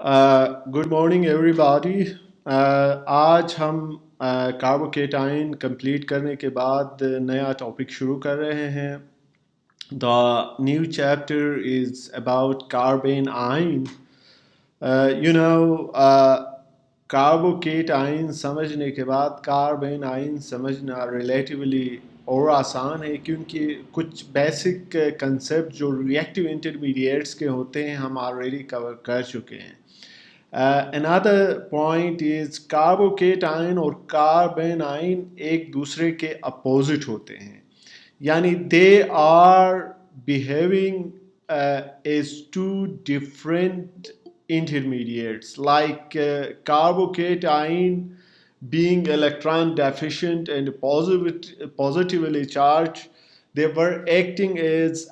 Good morning everybody. आज हम carbocation complete करने के बाद नया टॉपिक शुरू कर रहे हैं। The new chapter is about carbene आइन। कार्बोकेटाइन समझने के बाद कार्बेन आइन समझना रिलेटिवली और आसान है, क्योंकि कुछ बेसिक कंसेप्ट जो रिएक्टिव इंटरमीडिएट्स के होते हैं हम ऑलरेडी कवर कर चुके हैं। Another point is कार्बोकेटाइन और कार्बेनाइन एक दूसरे के अपोजिट होते हैं, यानी they are behaving as two different intermediates, like carbocation being electron deficient and positively charged. They were acting as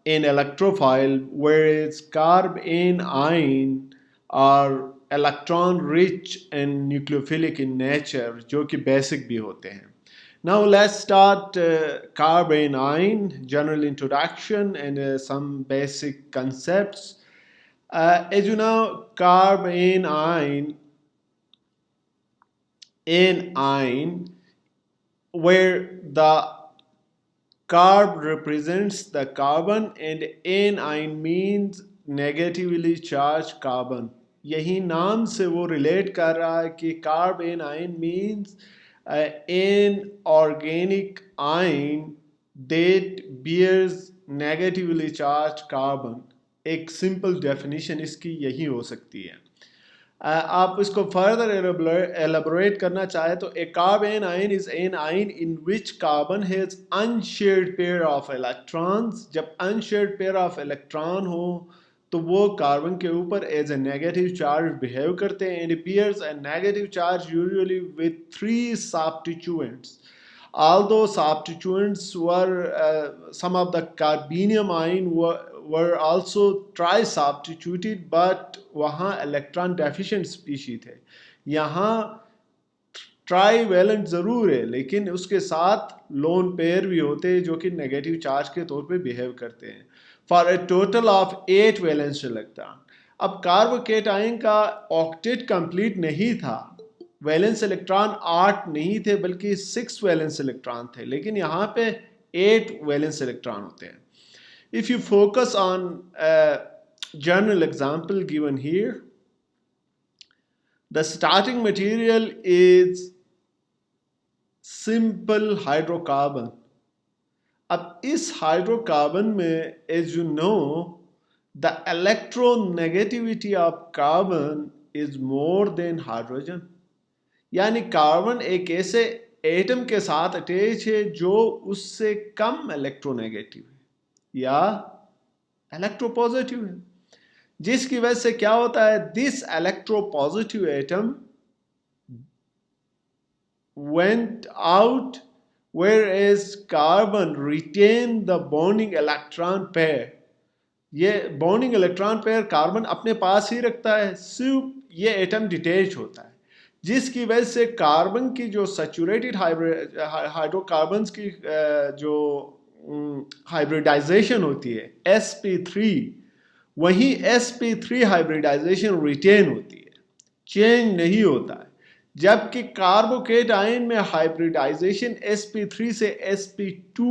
an electrophile, whereas carbanion are electron rich and nucleophilic in nature, जो कि basic भी होते हैं. Now let's start carbanion, general introduction and some basic concepts. As you know, carbanion, anion, where the carb represents the carbon and anion means negatively charged carbon. यही नाम से वो relate कर रहा है कि carb A9 means an organic ion that bears negatively charged carbon. एक simple definition इसकी यही हो सकती है। आप इसको फर्दर एलेबोरेट करना चाहे तो a carbanion is an ion in which carbon has unshared pair of electrons. जब अनशेयर्ड पेयर ऑफ इलेक्ट्रॉन हो तो वो कार्बन के ऊपर as a negative charge behave करते हैं, and appears a negative charge usually with three substituents. Although substituents were some of the carbenium ion were also tri-substituted, but वहाँ electron deficient species थे। यहाँ ट्राईवेलेंट ज़रूर है, लेकिन उसके साथ लोन पेयर भी होते हैं जो कि नेगेटिव चार्ज के तौर पे बिहेव करते हैं, for a total of 8 valence electron. अब कार्बोकेटाइन का ऑक्टेट कंप्लीट नहीं था, वैलेंस इलेक्ट्रॉन 8 नहीं थे बल्कि 6 वैलेंस इलेक्ट्रॉन थे, लेकिन यहाँ पे 8 वैलेंस इलेक्ट्रॉन होते हैं। If you focus on general example given here, the starting material is simple hydrocarbon. अब इस हाइड्रोकार्बन में as you know the electronegativity of carbon is more than hydrogen, यानी कार्बन एक ऐसे एटम के साथ अटैच है जो उससे कम इलेक्ट्रोनेगेटिव है या इलेक्ट्रोपॉजिटिव है, जिसकी वजह से क्या होता है, this electropositive atom went out, whereas carbon retained the bonding electron pair. ये बॉन्डिंग इलेक्ट्रॉन पेयर कार्बन अपने पास ही रखता है, सिर्फ ये एटम डिटेच होता है, जिसकी वजह से कार्बन की जो सैचुरेटेड हाइड्रोकार्बन्स की जो हाइब्रिडाइजेशन होती है sp3, वही sp3 हाइब्रिडाइजेशन रिटेन होती है, चेंज नहीं होता है। जबकि कार्बोकेटाइन में हाइब्रिडाइजेशन sp3 से sp2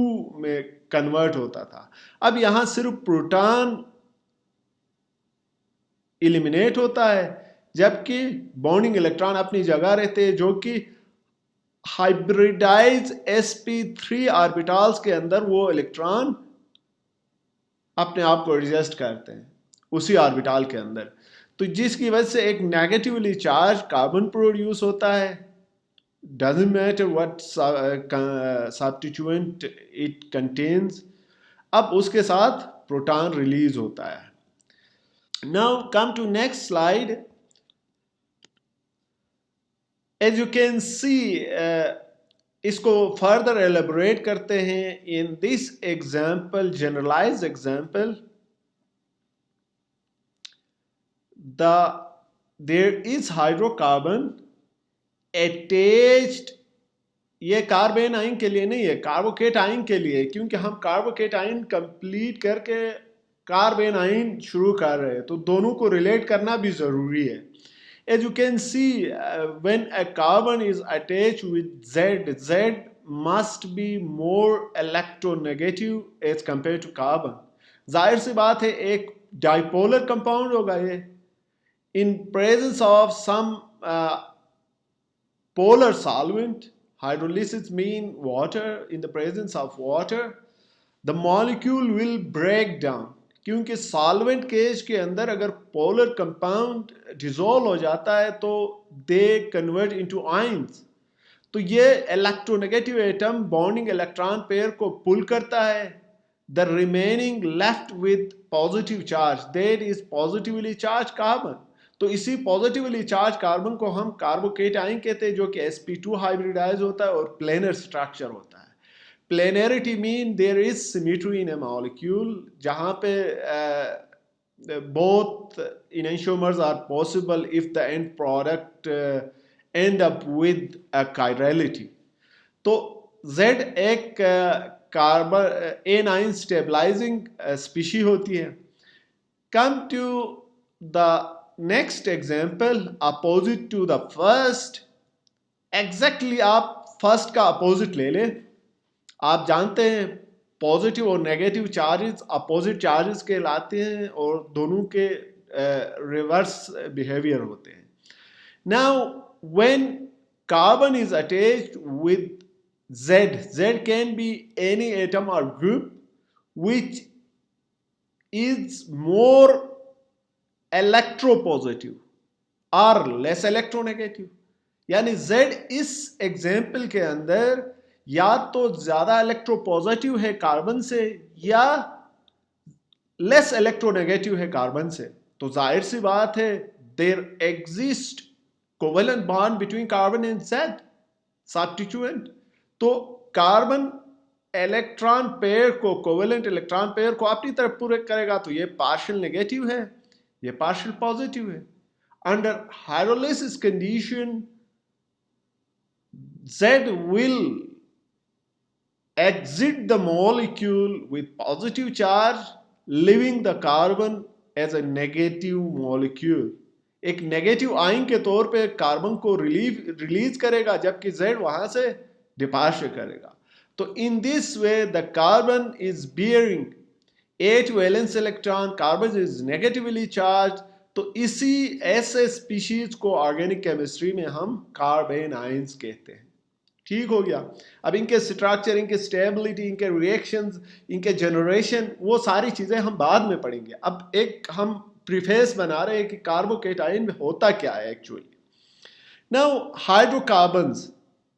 में कन्वर्ट होता था। अब यहाँ सिर्फ प्रोटॉन एलिमिनेट होता है, जबकि बॉन्डिंग इलेक्ट्रॉन अपनी जगह रहते हैं, जो कि हाइब्रिडाइज sp3 ऑर्बिटल्स के अंदर वो इलेक्ट्रॉन अपने आप को एडजस्ट करते हैं उसी ऑर्बिटल के अंदर, तो जिसकी वजह से एक नेगेटिवली चार्ज कार्बन प्रोड्यूस होता है। Doesn't matter what substituent it contains. अब उसके साथ प्रोटॉन रिलीज होता है। Now come to next slide. As you can see, इसको फर्दर एलेबोरेट करते हैं in this example, generalise example. there is hydrocarbon attached, ये कार्बेनाइन के लिए नहीं है, कार्बोकेटाइन के लिए, क्योंकि हम कार्बोकेटाइन कंप्लीट करके कार्बन आइन शुरू कर रहे हैं, तो दोनों को रिलेट करना भी ज़रूरी है. As you can see, when a carbon is attached with Z, Z must be more electronegative as compared to carbon. जाहिर सी बात है एक डाइपोलर कंपाउंड होगा ये. In presence of some polar solvent, hydrolysis mean water, in the presence of water, the molecule will break down. क्योंकि solvent cage के अंदर अगर पोलर कंपाउंड डिसॉल्व हो जाता है तो दे कन्वर्ट इनटू आयंस. तो ये electronegative atom bonding electron pair को पुल करता है. The remaining left with positive charge, that is positively charge carbon. तो इसी पॉजिटिवली चार्ज कार्बन को हम कार्बोकेटाइन कहते हैं, जो कि sp2 हाइब्रिडाइज होता है और प्लेनर स्ट्रक्चर होता है. Planarity mean there is symmetry in a molecule, जहाँ पे both enantiomers are possible if the end product end up with a chirality. तो Z एक कार्बन anion stabilizing species होती है. Come to the next example, opposite to the first. Exactly आप first का opposite ले लें. आप जानते हैं पॉजिटिव और नेगेटिव चार्जेस अपोजिट चार्जेस के लाते हैं और दोनों के रिवर्स बिहेवियर होते हैं. Now when carbon is attached with Z, Z can be any atom or group which is more electropositive or less electronegative. यानी Z इस एग्जाम्पल के अंदर या तो ज्यादा इलेक्ट्रोपॉजिटिव है कार्बन से या लेस इलेक्ट्रोनेगेटिव है कार्बन से. तो जाहिर सी बात है there exist covalent bond between carbon and Z substituent. तो कार्बन इलेक्ट्रॉन पेयर को, कोवेलेंट इलेक्ट्रॉन पेयर को अपनी तरफ पूरक करेगा, तो ये पार्शियल नेगेटिव है, ये पार्शियल पॉजिटिव है. Under hydrolysis condition Z will exit the molecule with positive charge, leaving the carbon as a negative molecule. एक नेगेटिव आयन के तौर पे कार्बन को रिलीज करेगा, जबकि Z वहां से डिपार्चर करेगा. तो in this way the carbon is bearing 8 valence electron, carbon is negatively charge. तो इसी ऐसे स्पीशीज को ऑर्गेनिक केमिस्ट्री में हम कार्बन आयंस कहते हैं. ठीक हो गया. अब इनके स्ट्रक्चर, इनके स्टेबिलिटी, इनके रिएक्शंस, इनके जनरेशन, वो सारी चीज़ें हम बाद में पढ़ेंगे. अब एक हम प्रीफेस बना रहे हैं कि कार्बोकेटाइन में होता क्या है एक्चुअली. नाउ हाइड्रोकार्बन्स,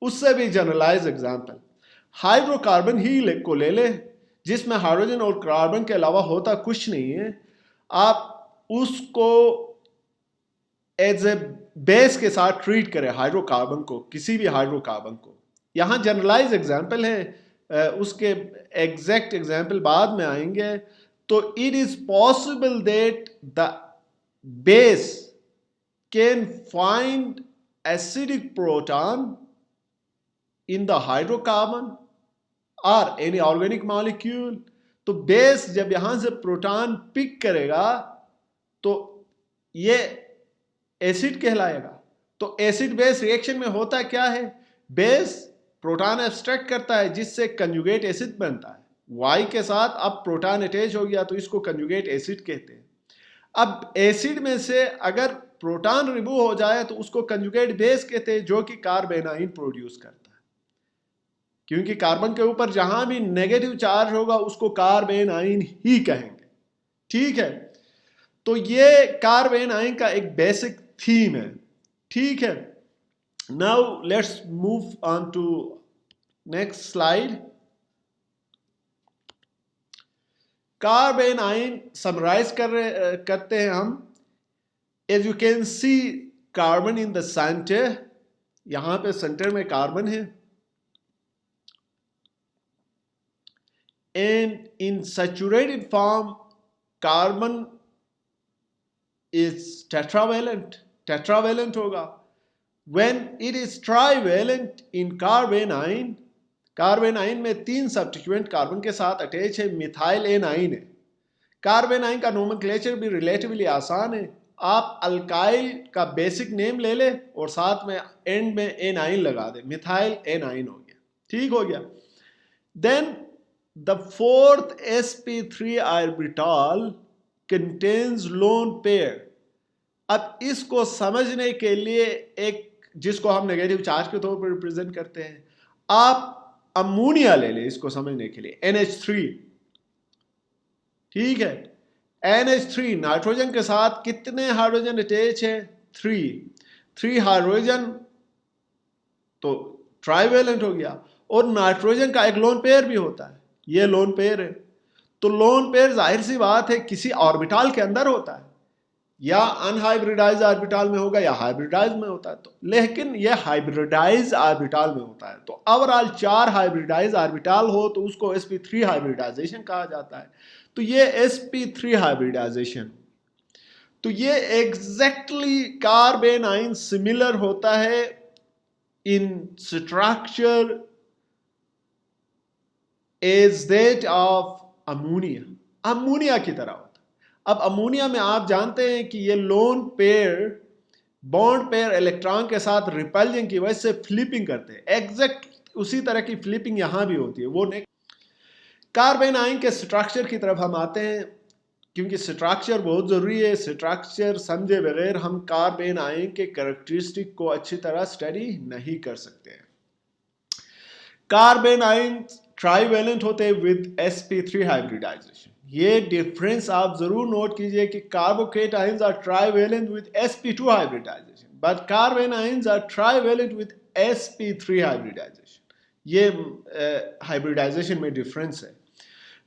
उससे भी जनरलाइज एग्जांपल. हाइड्रोकार्बन ही को ले ले जिसमें हाइड्रोजन और कार्बन के अलावा होता कुछ नहीं है. आप उसको एज ए बेस के साथ ट्रीट करें हाइड्रोकार्बन को, किसी भी हाइड्रोकार्बन को. यहाँ जनरलाइज एग्जाम्पल है, उसके एग्जैक्ट एग्जाम्पल बाद में आएंगे. तो it is possible that the base can find acidic proton in the hydrocarbon और एनी ऑर्गेनिक मॉलिक्यूल. तो बेस जब यहां से प्रोटॉन पिक करेगा तो ये एसिड कहलाएगा. तो एसिड बेस रिएक्शन में होता क्या है, बेस प्रोटॉन एब्स्ट्रैक्ट करता है जिससे कंजुगेट एसिड बनता है. Y के साथ अब प्रोटॉन अटैच हो गया तो इसको कंजुगेट एसिड कहते हैं. अब एसिड में से अगर प्रोटॉन रिमूव हो जाए तो उसको कंजुगेट बेस कहते हैं, जो कि कार्बेनाइन प्रोड्यूस करता है. क्योंकि कार्बन के ऊपर जहां भी नेगेटिव चार्ज होगा उसको कार्बेनाइन ही कहेंगे. ठीक है. तो ये कार्बेनाइन का एक बेसिक थीम है. ठीक है. Now let's move on to next slide. Carbanion summarise करते हैं हम. As you can see carbon in the centre, यहां पे सेंटर में कार्बन है. And in saturated form carbon is tetravalent होगा. When it is trivalent in carbanion में 3 substituent carbon के साथ अटैच है. मिथाइल एनाइन है. कार्बन आइन का नोमेनक्लेचर भी रिलेटिवली आसान है। आप अल्काइल का बेसिक नेम ले ले और साथ में एंड में एन आइन लगा दे, मिथाइल एन आइन हो गया, ठीक हो गया। Then the fourth sp3 orbital contains lone pair. अब इसको समझने के लिए एक, जिसको हम नेगेटिव चार्ज के तौर पर रिप्रेजेंट करते हैं, आप अमोनिया ले ले इसको समझने के लिए, NH3, ठीक है। NH3 नाइट्रोजन के साथ कितने हाइड्रोजन अटैच है? 3 हाइड्रोजन, तो ट्राइवेलेंट हो गया। और नाइट्रोजन का एक लोन पेयर भी होता है, ये लोन पेयर है। तो लोन पेयर जाहिर सी बात है किसी ऑर्बिटल के अंदर होता है, या अनहाइब्रिडाइज ऑर्बिटल में होगा या हाइब्रिडाइज में होता है। तो लेकिन यह हाइब्रिडाइज ऑर्बिटल में होता है। तो ओवरऑल 4 हाइब्रिडाइज ऑर्बिटल हो तो उसको sp3 हाइब्रिडाइजेशन कहा जाता है। तो ये sp3 हाइब्रिडाइजेशन, तो ये एग्जैक्टली कार्बन आइन सिमिलर होता है in structure as that of ammonia, ammonia की तरह होता है। अब अमोनिया में आप जानते हैं कि ये lone pair bond pair electron के साथ रिपल्जन की वजह से फ्लिपिंग करते हैं। एग्जैक्ट उसी तरह की फ्लिपिंग यहां भी होती है। वो कार्बन आइन के स्ट्रक्चर की तरफ हम आते हैं, क्योंकि स्ट्रक्चर बहुत ज़रूरी है। स्ट्रक्चर समझे बगैर हम कार्बन आइन के कैरेक्टरिस्टिक को अच्छी तरह स्टडी नहीं कर सकते हैं। कार्बन आइन ट्राइवेलेंट होते हैं विद sp3 हाइब्रिडाइजेशन। ये डिफरेंस आप जरूर नोट कीजिए कि carbocations are trivalent with sp2 hybridisation, but carbanions are trivalent with sp3 hybridisation. ये हाइब्रिडाइजेशन में डिफरेंस है।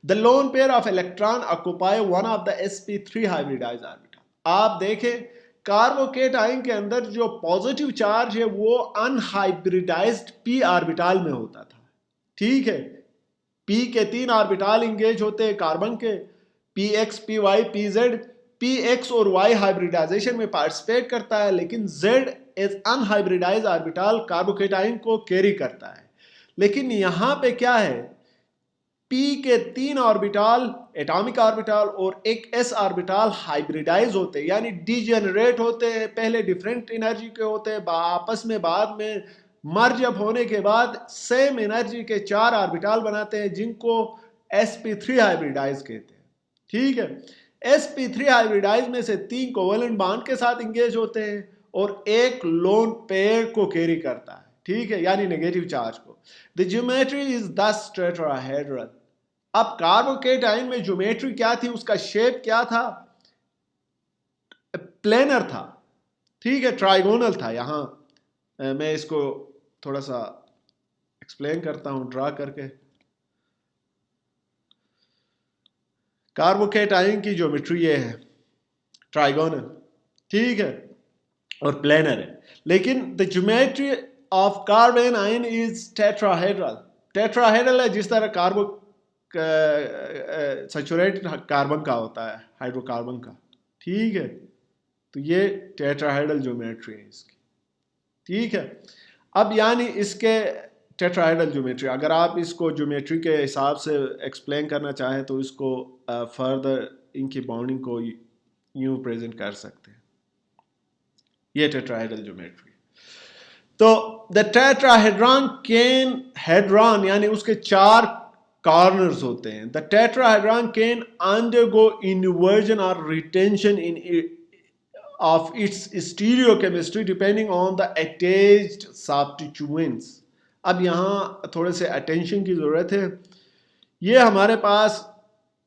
The lone pair of electron occupy one of the sp3 hybridized orbital। आप देखें कार्बोकेटाइन के अंदर जो पॉजिटिव चार्ज है वो अनहाइब्रिडाइज्ड p ऑर्बिटल में होता था, ठीक है। p के 3 ऑर्बिटल इंगेज होते हैं कार्बन के, px, py, pz। px और y हाइब्रिडाइजेशन में पार्टिसिपेट करता है, लेकिन z as unhybridised orbital carbocation को कैरी करता है। लेकिन यहां पे क्या है, p के 3 ऑर्बिटल, एटॉमिक ऑर्बिटल और एक s ऑर्बिटल हाइब्रिडाइज होते हैं, यानी डीजेनरेट होते हैं। पहले डिफरेंट एनर्जी के होते हैं, आपस में बाद में मर्ज अप होने के बाद सेम एनर्जी के 4 ऑर्बिटल बनाते हैं, जिनको sp3 हाइब्रिडाइज कहते हैं, ठीक है। sp3 हाइब्रिडाइज में से 3 कोवेलेंट बॉन्ड के साथ इंगेज होते हैं और एक लोन पेयर को कैरी करता है, ठीक है, यानी नेगेटिव चार्ज को। द ज्योमेट्री इज दस टेट्राहेड्रल। अब कार्बोकेटाइन में ज्योमेट्री क्या थी, उसका शेप क्या था, प्लेनर था, ठीक है, ट्राइगोनल था। यहां मैं इसको थोड़ा सा एक्सप्लेन करता हूं ड्रा करके। कार्बोकेटाइन की ज्योमेट्री ये है, ट्राइगोनल, ठीक है, और प्लेनर है। लेकिन द ज्योमेट्री ऑफ कार्बन आइन इज टेट्राहेड्रल। टेट्राहेड्रल है जिस तरह कार्बो सैचुरेटेड कार्बन का होता है, हाइड्रोकार्बन का, ठीक है। तो ये टेट्राहेड्रल ज्योमेट्री है इसकी, ठीक है। अब यानी इसके टेट्राहेड्रल ज्योमेट्री, अगर आप इसको ज्योमेट्री के हिसाब से एक्सप्लेन करना चाहें तो इसको फर्दर इनकी बाउंडिंग को यूं प्रेजेंट कर सकते हैं। ये टेट्राहेड्रल ज्योमेट्री। तो द टेट्राहेड्रॉन कैन, हेड्रॉन यानी उसके 4 कॉर्नर्स होते हैं। The tetrahedron can undergo inversion और retention in of its stereochemistry depending on the attached substituents। अब यहाँ थोड़े से अटेंशन की ज़रूरत है। ये हमारे पास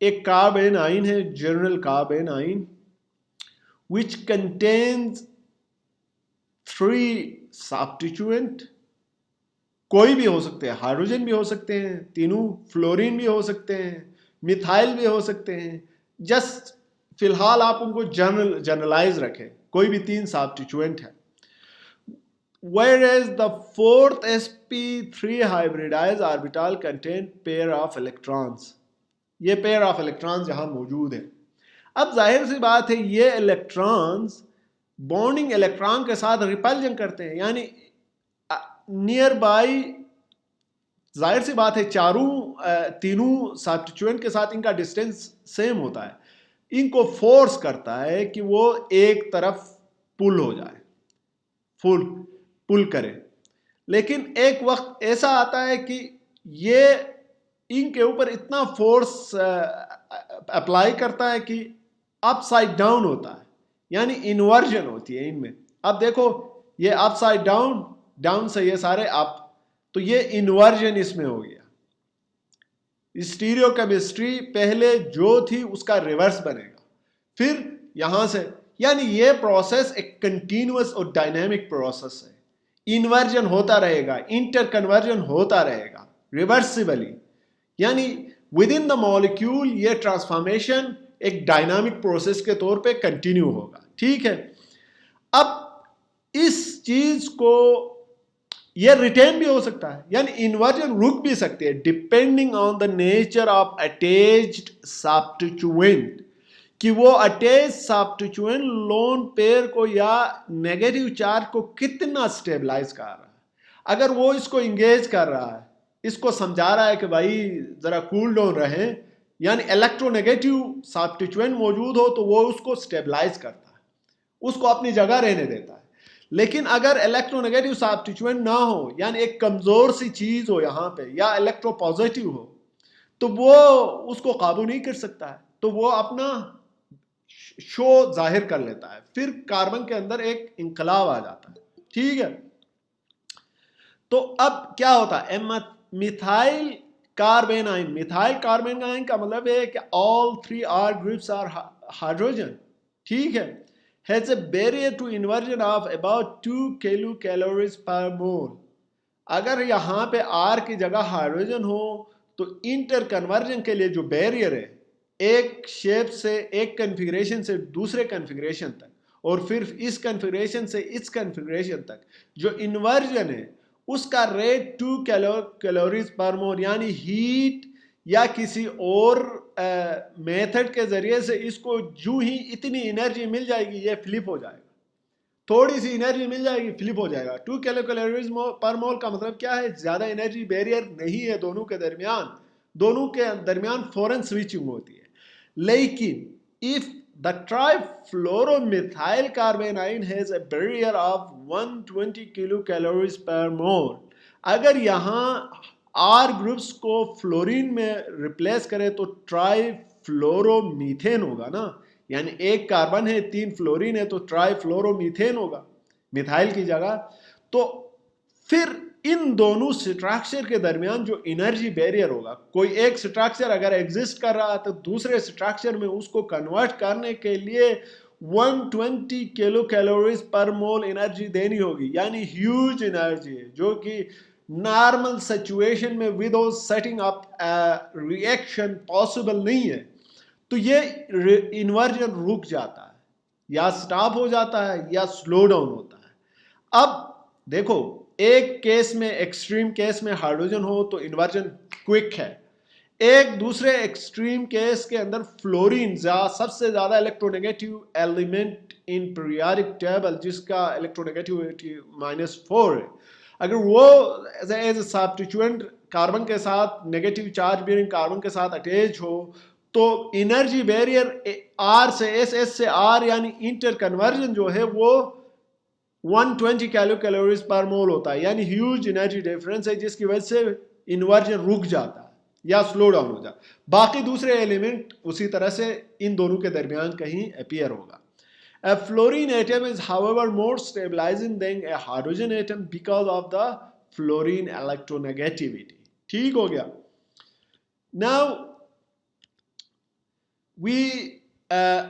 एक कार्बन आइन है, जनरल कार्बन आइन, which contains 3 substituent। कोई भी हो सकते हैं, हाइड्रोजन भी हो सकते हैं तीनों, फ्लोरीन भी हो सकते हैं, मिथाइल भी हो सकते हैं। जस्ट फिलहाल आप उनको जनरलाइज रखें, कोई भी 3 सब्स्टिट्यूएंट है। Whereas the fourth sp3 hybridized orbital contain pair of electrons। ये पेयर ऑफ इलेक्ट्रॉन्स यहां मौजूद है। अब जाहिर सी बात है ये इलेक्ट्रॉन्स बॉन्डिंग इलेक्ट्रॉन के साथ रिपल्जन करते हैं, यानी नियर बाई, जाहिर सी बात है तीनों सब्स्टिट्यूएंट के साथ इनका डिस्टेंस सेम होता है। इनको फोर्स करता है कि वो एक तरफ पुल हो जाए, फुल पुल करे। लेकिन एक वक्त ऐसा आता है कि ये इनके ऊपर इतना फोर्स अप्लाई करता है कि अपसाइड डाउन होता है, यानी इन्वर्जन होती है इनमें। अब देखो ये अपसाइड डाउन, डाउन से ये सारे अप, तो ये इन्वर्जन इसमें हो गया। स्टीरियोकेमिस्ट्री पहले जो थी उसका रिवर्स बनेगा, फिर यहां से, यानी ये प्रोसेस एक कंटिन्यूअस और डायनेमिक प्रोसेस है। इन्वर्जन होता रहेगा, इंटर कन्वर्जन होता रहेगा रिवर्सिबली, यानी विद इन द मॉलिक्यूल ये ट्रांसफॉर्मेशन एक डायनामिक प्रोसेस के तौर पे कंटिन्यू होगा। ठीक है, अब इस चीज को ये रिटेन भी हो सकता है, यानी इन्वर्जन रुक भी सकती है depending on the nature of attached substituent, कि वो अटैच सब्स्टिट्यूएंट लोन पेयर को या नेगेटिव चार्ज को कितना स्टेबलाइज कर रहा है। अगर वो इसको इंगेज कर रहा है, इसको समझा रहा है कि भाई जरा कूल डाउन रहे, यानी इलेक्ट्रोनेगेटिव सब्स्टिट्यूएंट मौजूद हो तो वो उसको स्टेबलाइज करता है, उसको अपनी जगह रहने देता है। लेकिन अगर इलेक्ट्रोनेगेटिव सब्स्टिट्यूएंट ना हो, यानी एक कमजोर सी चीज हो यहाँ पे, या इलेक्ट्रोपॉजिटिव हो, तो वो उसको काबू नहीं कर सकता है, तो वो अपना शो जाहिर कर लेता है, फिर कार्बन के अंदर एक इंकलाब आ जाता है। ठीक है, तो अब क्या होता है, मिथाइल कार्बेनाइन, मिथाइल कार्बेनाइन का मतलब है कि all three R groups are hydrogen. ठीक है, has a barrier to inversion of about 2 kilocalories per mole। अगर यहाँ पे R की जगह हाइड्रोजन हो तो इंटर कन्वर्जन के लिए जो बैरियर है, एक शेप से, एक कन्फिग्रेशन से दूसरे कन्फिग्रेशन तक, और फिर इस कन्फिग्रेशन से इस कन्फिग्रेशन तक जो इन्वर्जन है उसका रेट 2 कैलोरीज पर मोल, यानी हीट या किसी और मेथड के जरिए से इसको जो ही इतनी एनर्जी मिल जाएगी ये फ्लिप हो जाएगा, थोड़ी सी एनर्जी मिल जाएगी फ्लिप हो जाएगा। 2 कैलोरीज पर मोल का मतलब क्या है, ज्यादा एनर्जी बैरियर नहीं है दोनों के दरमियान, दोनों के दरमियान फौरन स्विचिंग होती है। लेकिन if the trifluoromethyl carbanion has a barrier of 120 kilocalories per mole, अगर यहाँ आर ग्रुप्स को फ्लोरीन में रिप्लेस करें तो ट्राइफ्लोरोमीथेन होगा ना, यानी एक कार्बन है 3 फ्लोरीन है तो ट्राइफ्लोरोमीथेन होगा मिथाइल की जगह। तो फिर इन दोनों स्ट्रक्चर के दरमियान जो एनर्जी बैरियर होगा, कोई एक स्ट्रक्चर अगर एग्जिस्ट कर रहा है तो दूसरे स्ट्रक्चर में उसको कन्वर्ट करने के लिए 120 किलो कैलोरीज पर मोल एनर्जी देनी होगी, यानी ह्यूज एनर्जी है जो कि नॉर्मल सिचुएशन में without setting up reaction possible नहीं है। तो ये इन्वर्जन रुक जाता है, या स्टॉप हो जाता है, या स्लो डाउन होता है। अब देखो एक केस में, एक्सट्रीम केस में हाइड्रोजन हो तो इन्वर्जन क्विक है, एक दूसरे एक्सट्रीम केस के अंदर फ्लोरीन सबसे ज्यादा electronegative element in periodic table जिसका इलेक्ट्रोनेगेटिविटी -4 है, अगर वो एज सब्स्टिट्यूएंट कार्बन के साथ नेगेटिव चार्ज बेयरिंग कार्बन के साथ अटैच हो तो एनर्जी बैरियर आर से एस, एस से आर, यानी इंटर कन्वर्जन जो है वो 120 कैलोरीज पर मोल होता है, यानी ह्यूज एनर्जी डिफरेंस है जिसकी वजह से इन्वर्जन रुक जाता है या स्लो डाउन हो जाता है। बाकी दूसरे एलिमेंट उसी तरह से इन दोनों के दरमियान कहीं अपीयर होगा। A fluorine atom is however more stabilizing than a hydrogen atom because of the fluorine electronegativity। ठीक हो गया। Now we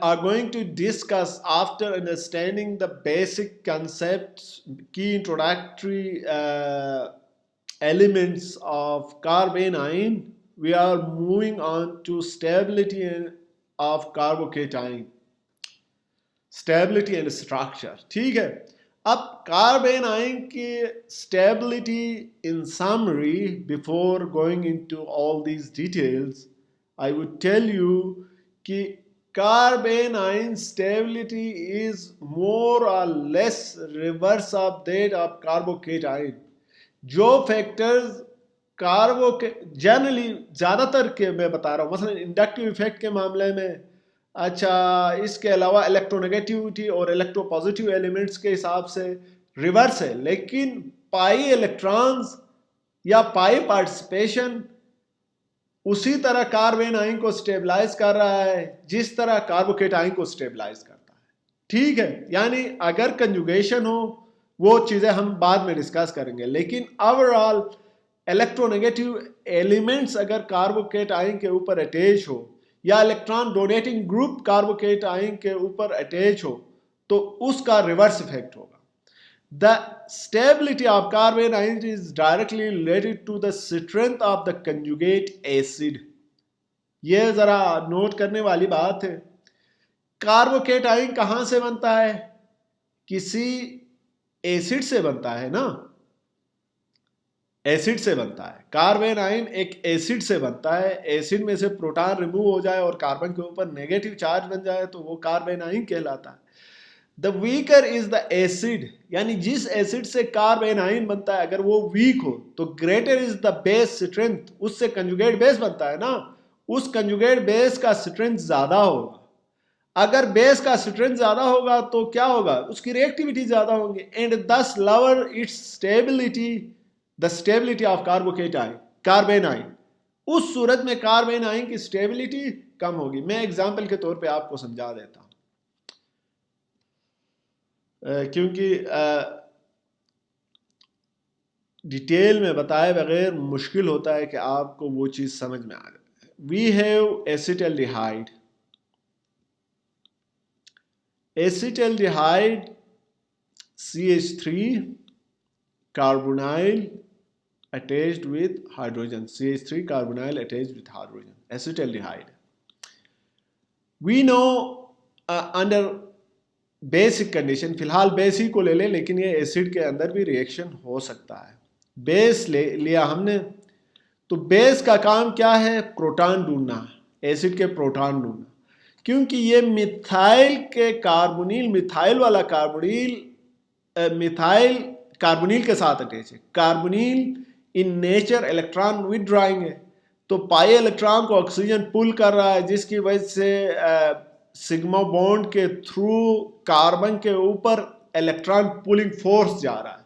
are going to discuss, after understanding the basic concepts, key introductory elements of carbanion, we are moving on to stability of carbocation, stability and structure. ठीक है, अब carbanion की stability in summary, before going into all these details, I would tell you कि carbanion stability is more or less reverse of that of carbocation. जो factors generally ज्यादातर के मैं बता रहा हूँ, मसलन इंडक्टिव इफेक्ट के मामले में अच्छा, इसके अलावा इलेक्ट्रोनेगेटिविटी और इलेक्ट्रोपॉजिटिव एलिमेंट्स के हिसाब से रिवर्स है, लेकिन पाई इलेक्ट्रॉन्स या पाई पार्टिसिपेशन उसी तरह कार्बन आयन को स्टेबलाइज कर रहा है जिस तरह कार्बोकेटाइन को स्टेबलाइज करता है। ठीक है, यानी अगर कंजुगेशन हो वो चीजें हम बाद में डिस्कस करेंगे, लेकिन ओवरऑल इलेक्ट्रोनेगेटिव एलिमेंट्स अगर कार्बोकेटाइन के ऊपर अटैच हो या इलेक्ट्रॉन डोनेटिंग ग्रुप कार्बोकेटाइन के ऊपर अटैच हो तो उसका रिवर्स इफेक्ट होगा। The stability of carbon ions is directly related to the strength of the conjugate acid. ये जरा नोट करने वाली बात है। कार्बोकेटाइन कहां से बनता है? किसी एसिड से बनता है ना, एसिड से बनता है। कार्बन आयन एक एसिड से बनता है। एसिड में से प्रोटॉन रिमूव हो जाए और कार्बन के ऊपर नेगेटिव चार्ज बन जाए तो वो कार्बन आयन कहलाता है। The weaker is the acid, यानी जिस एसिड से कार्बन आयन बनता है अगर वो वीक हो तो greater is the base strength, उससे कंजुगेट बेस बनता है ना, उस कंजुगेट बेस का स्ट्रेंथ ज्यादा होगा। अगर बेस का स्ट्रेंथ ज्यादा होगा तो क्या होगा, उसकी रिएक्टिविटी ज्यादा होगी एंड दस lower it's stability, the stability of carbocation carbon ion. उस सूरत में कार्बन आयन की स्टेबिलिटी कम होगी। मैं एग्जांपल के तौर पे आपको समझा देता हूं, क्योंकि डिटेल में बताए बगैर मुश्किल होता है कि आपको वो चीज समझ में आ जाए। We have acetaldehyde, acetaldehyde CH3 carbonyl attached with hydrogen, CH3 carbonyl attached with hydrogen, acetaldehyde. We know under basic condition, फिलहाल बेस ही को ले लें, लेकिन ये एसिड के अंदर भी रिएक्शन हो सकता है। बेस लिया हमने, तो बेस का काम क्या है, प्रोटॉन ढूंढना, एसिड के प्रोटॉन ढूंढना, क्योंकि ये मिथाइल के कार्बोनिल, मिथाइल वाला कार्बोनिल मिथाइल कार्बोनिल के साथ अटैच है। कार्बोनिल इन नेचर इलेक्ट्रॉन विथड्राइंग है, तो पाई इलेक्ट्रॉन को ऑक्सीजन पुल कर रहा है, जिसकी वजह से सिग्मा बॉन्ड के थ्रू कार्बन के ऊपर इलेक्ट्रॉन पुलिंग फोर्स जा रहा है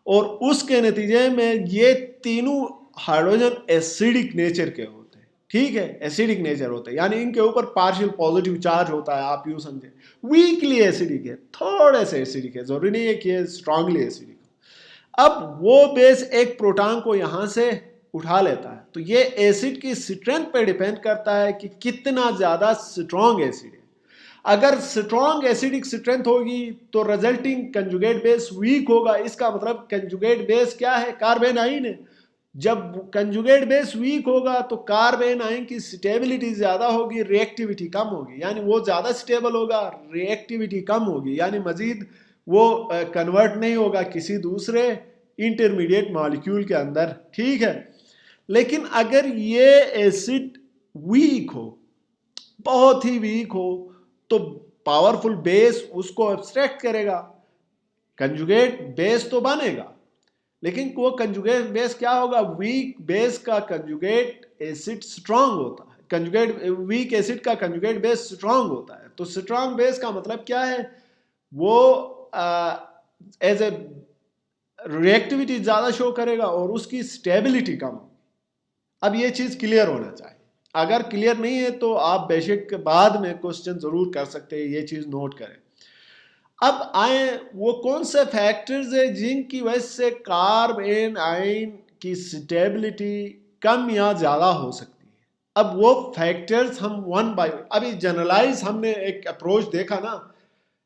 और उसके नतीजे में ये तीनों हाइड्रोजन एसिडिक नेचर के होते हैं। ठीक है, एसिडिक नेचर होते हैं, यानी इनके ऊपर पार्शियल पॉजिटिव चार्ज होता है, आप यूं समझे। वीकली एसिडिक है, थोड़े से एसिडिक है, जरूरी नहीं है कि स्ट्रांगली एसिडिक हो। अब वो बेस एक प्रोटॉन को यहां से उठा लेता है, तो ये एसिड की स्ट्रेंथ पे डिपेंड करता है कि कितना ज्यादा स्ट्रॉन्ग एसिड है। अगर स्ट्रॉन्ग एसिडिक स्ट्रेंथ होगी तो रिजल्टिंग कंजुगेट बेस वीक होगा। इसका मतलब कंजुगेट बेस क्या है, कार्बन आयन है। जब कंजुगेट बेस वीक होगा तो कार्बन आयन की स्टेबिलिटी ज्यादा होगी, रिएक्टिविटी कम होगी, यानी वो ज्यादा स्टेबल होगा, रिएक्टिविटी कम होगी, यानी मजीद वो कन्वर्ट नहीं होगा किसी दूसरे इंटरमीडिएट मॉलिक्यूल के अंदर। ठीक है, लेकिन अगर ये एसिड वीक हो, बहुत ही वीक हो, तो पावरफुल बेस उसको एब्स्ट्रैक्ट करेगा, कंजुगेट बेस तो बनेगा, लेकिन वो कंजुगेट बेस क्या होगा, वीक बेस का कंजुगेट एसिड स्ट्रांग होता है, कंजुगेट वीक एसिड का कंजुगेट बेस स्ट्रांग होता है। तो स्ट्रांग बेस का मतलब क्या है, वो एज ए रिएक्टिविटी ज्यादा शो करेगा और उसकी स्टेबिलिटी कम होगी। अब ये चीज क्लियर होना चाहिए। अगर क्लियर नहीं है तो आप बेशक बाद में क्वेश्चन जरूर कर सकते हैं, ये चीज नोट करें। अब आए वो कौन से फैक्टर्स है जिनकी वजह से कार्बन आयन की स्टेबिलिटी कम या ज्यादा हो सकती है। अब वो फैक्टर्स हम वन बाय, अभी जनरलाइज हमने एक अप्रोच देखा ना,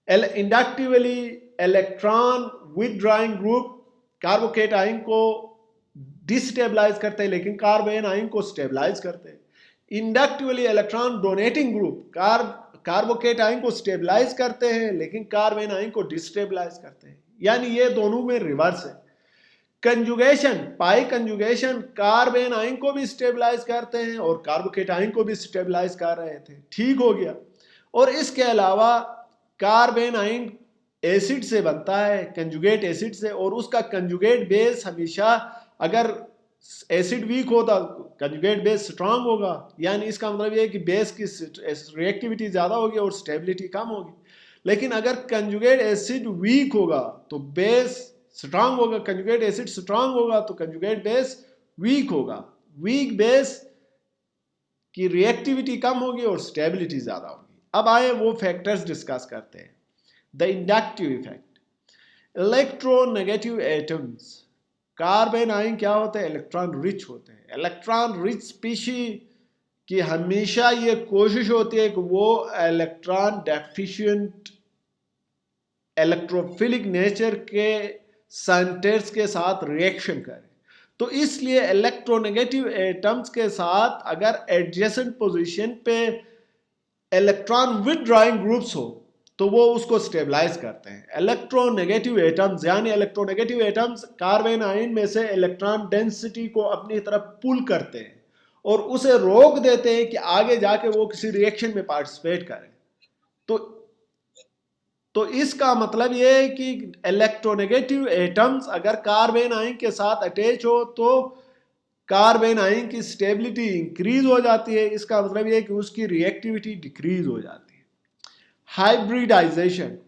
इंडक्टिवली इलेक्ट्रॉन विथड्राइंग ग्रुप कार्बोकेटाइन को डिस्टेबलाइज करते हैं लेकिन कार्बन आयन को स्टेबलाइज करते हैं। Inductively electron donating group carbocation को स्टेबलाइज करते हैं लेकिन कार्बन आयन को डिस्टेबलाइज करते हैं, यानी ये दोनों में रिवर्स है। कंजुगेशन, पाई कंजुगेशन कार्बन आयन को भी स्टेबलाइज करते हैं और कार्बोकेटाइन को भी स्टेबलाइज कर रहे थे, ठीक हो गया। और इसके अलावा कार्बन आयन एसिड से बनता है, कंजुगेट एसिड से, और उसका कंजुगेट बेस हमेशा अगर एसिड वीक होता कंजुगेट बेस स्ट्रांग होगा, यानी इसका मतलब ये है कि बेस की रिएक्टिविटी ज़्यादा होगी और स्टेबिलिटी कम होगी। लेकिन अगर कंजुगेट एसिड वीक होगा तो बेस स्ट्रांग होगा, कंजुगेट एसिड स्ट्रांग होगा तो कंजुगेट बेस वीक होगा। वीक बेस की रिएक्टिविटी कम होगी और स्टेबिलिटी ज़्यादा होगी। अब आए वो फैक्टर्स डिस्कस करते हैं। The inductive effect, electronegative atoms, carbon ion क्या होते हैं? इलेक्ट्रॉन रिच होते हैं। इलेक्ट्रॉन रिच स्पीशी की हमेशा ये कोशिश होती है कि वो इलेक्ट्रॉन डेफिशिएंट इलेक्ट्रोफिलिक नेचर के सेंटर्स के साथ रिएक्शन करे। तो इसलिए इलेक्ट्रोनेगेटिव एटम्स के साथ अगर एडजेसेंट पोजीशन पे इलेक्ट्रॉन विदड्रॉइंग ग्रुप्स हो तो वो उसको स्टेबलाइज करते हैं। इलेक्ट्रोनेगेटिव एटम्स यानी इलेक्ट्रोनेगेटिव एटम्स कार्बन आयन में से इलेक्ट्रॉन डेंसिटी को अपनी तरफ पुल करते हैं और उसे रोक देते हैं कि आगे जाके वो किसी रिएक्शन में पार्टिसिपेट करे। तो इसका मतलब ये है कि इलेक्ट्रोनेगेटिव एटम्स अगर कार्बन आयन के साथ अटैच हो तो कार्बन आयन की स्टेबिलिटी इंक्रीज हो जाती है। इसका मतलब ये है कि उसकी रिएक्टिविटी डिक्रीज हो जाती है। हाइब्रिडाइजेशन,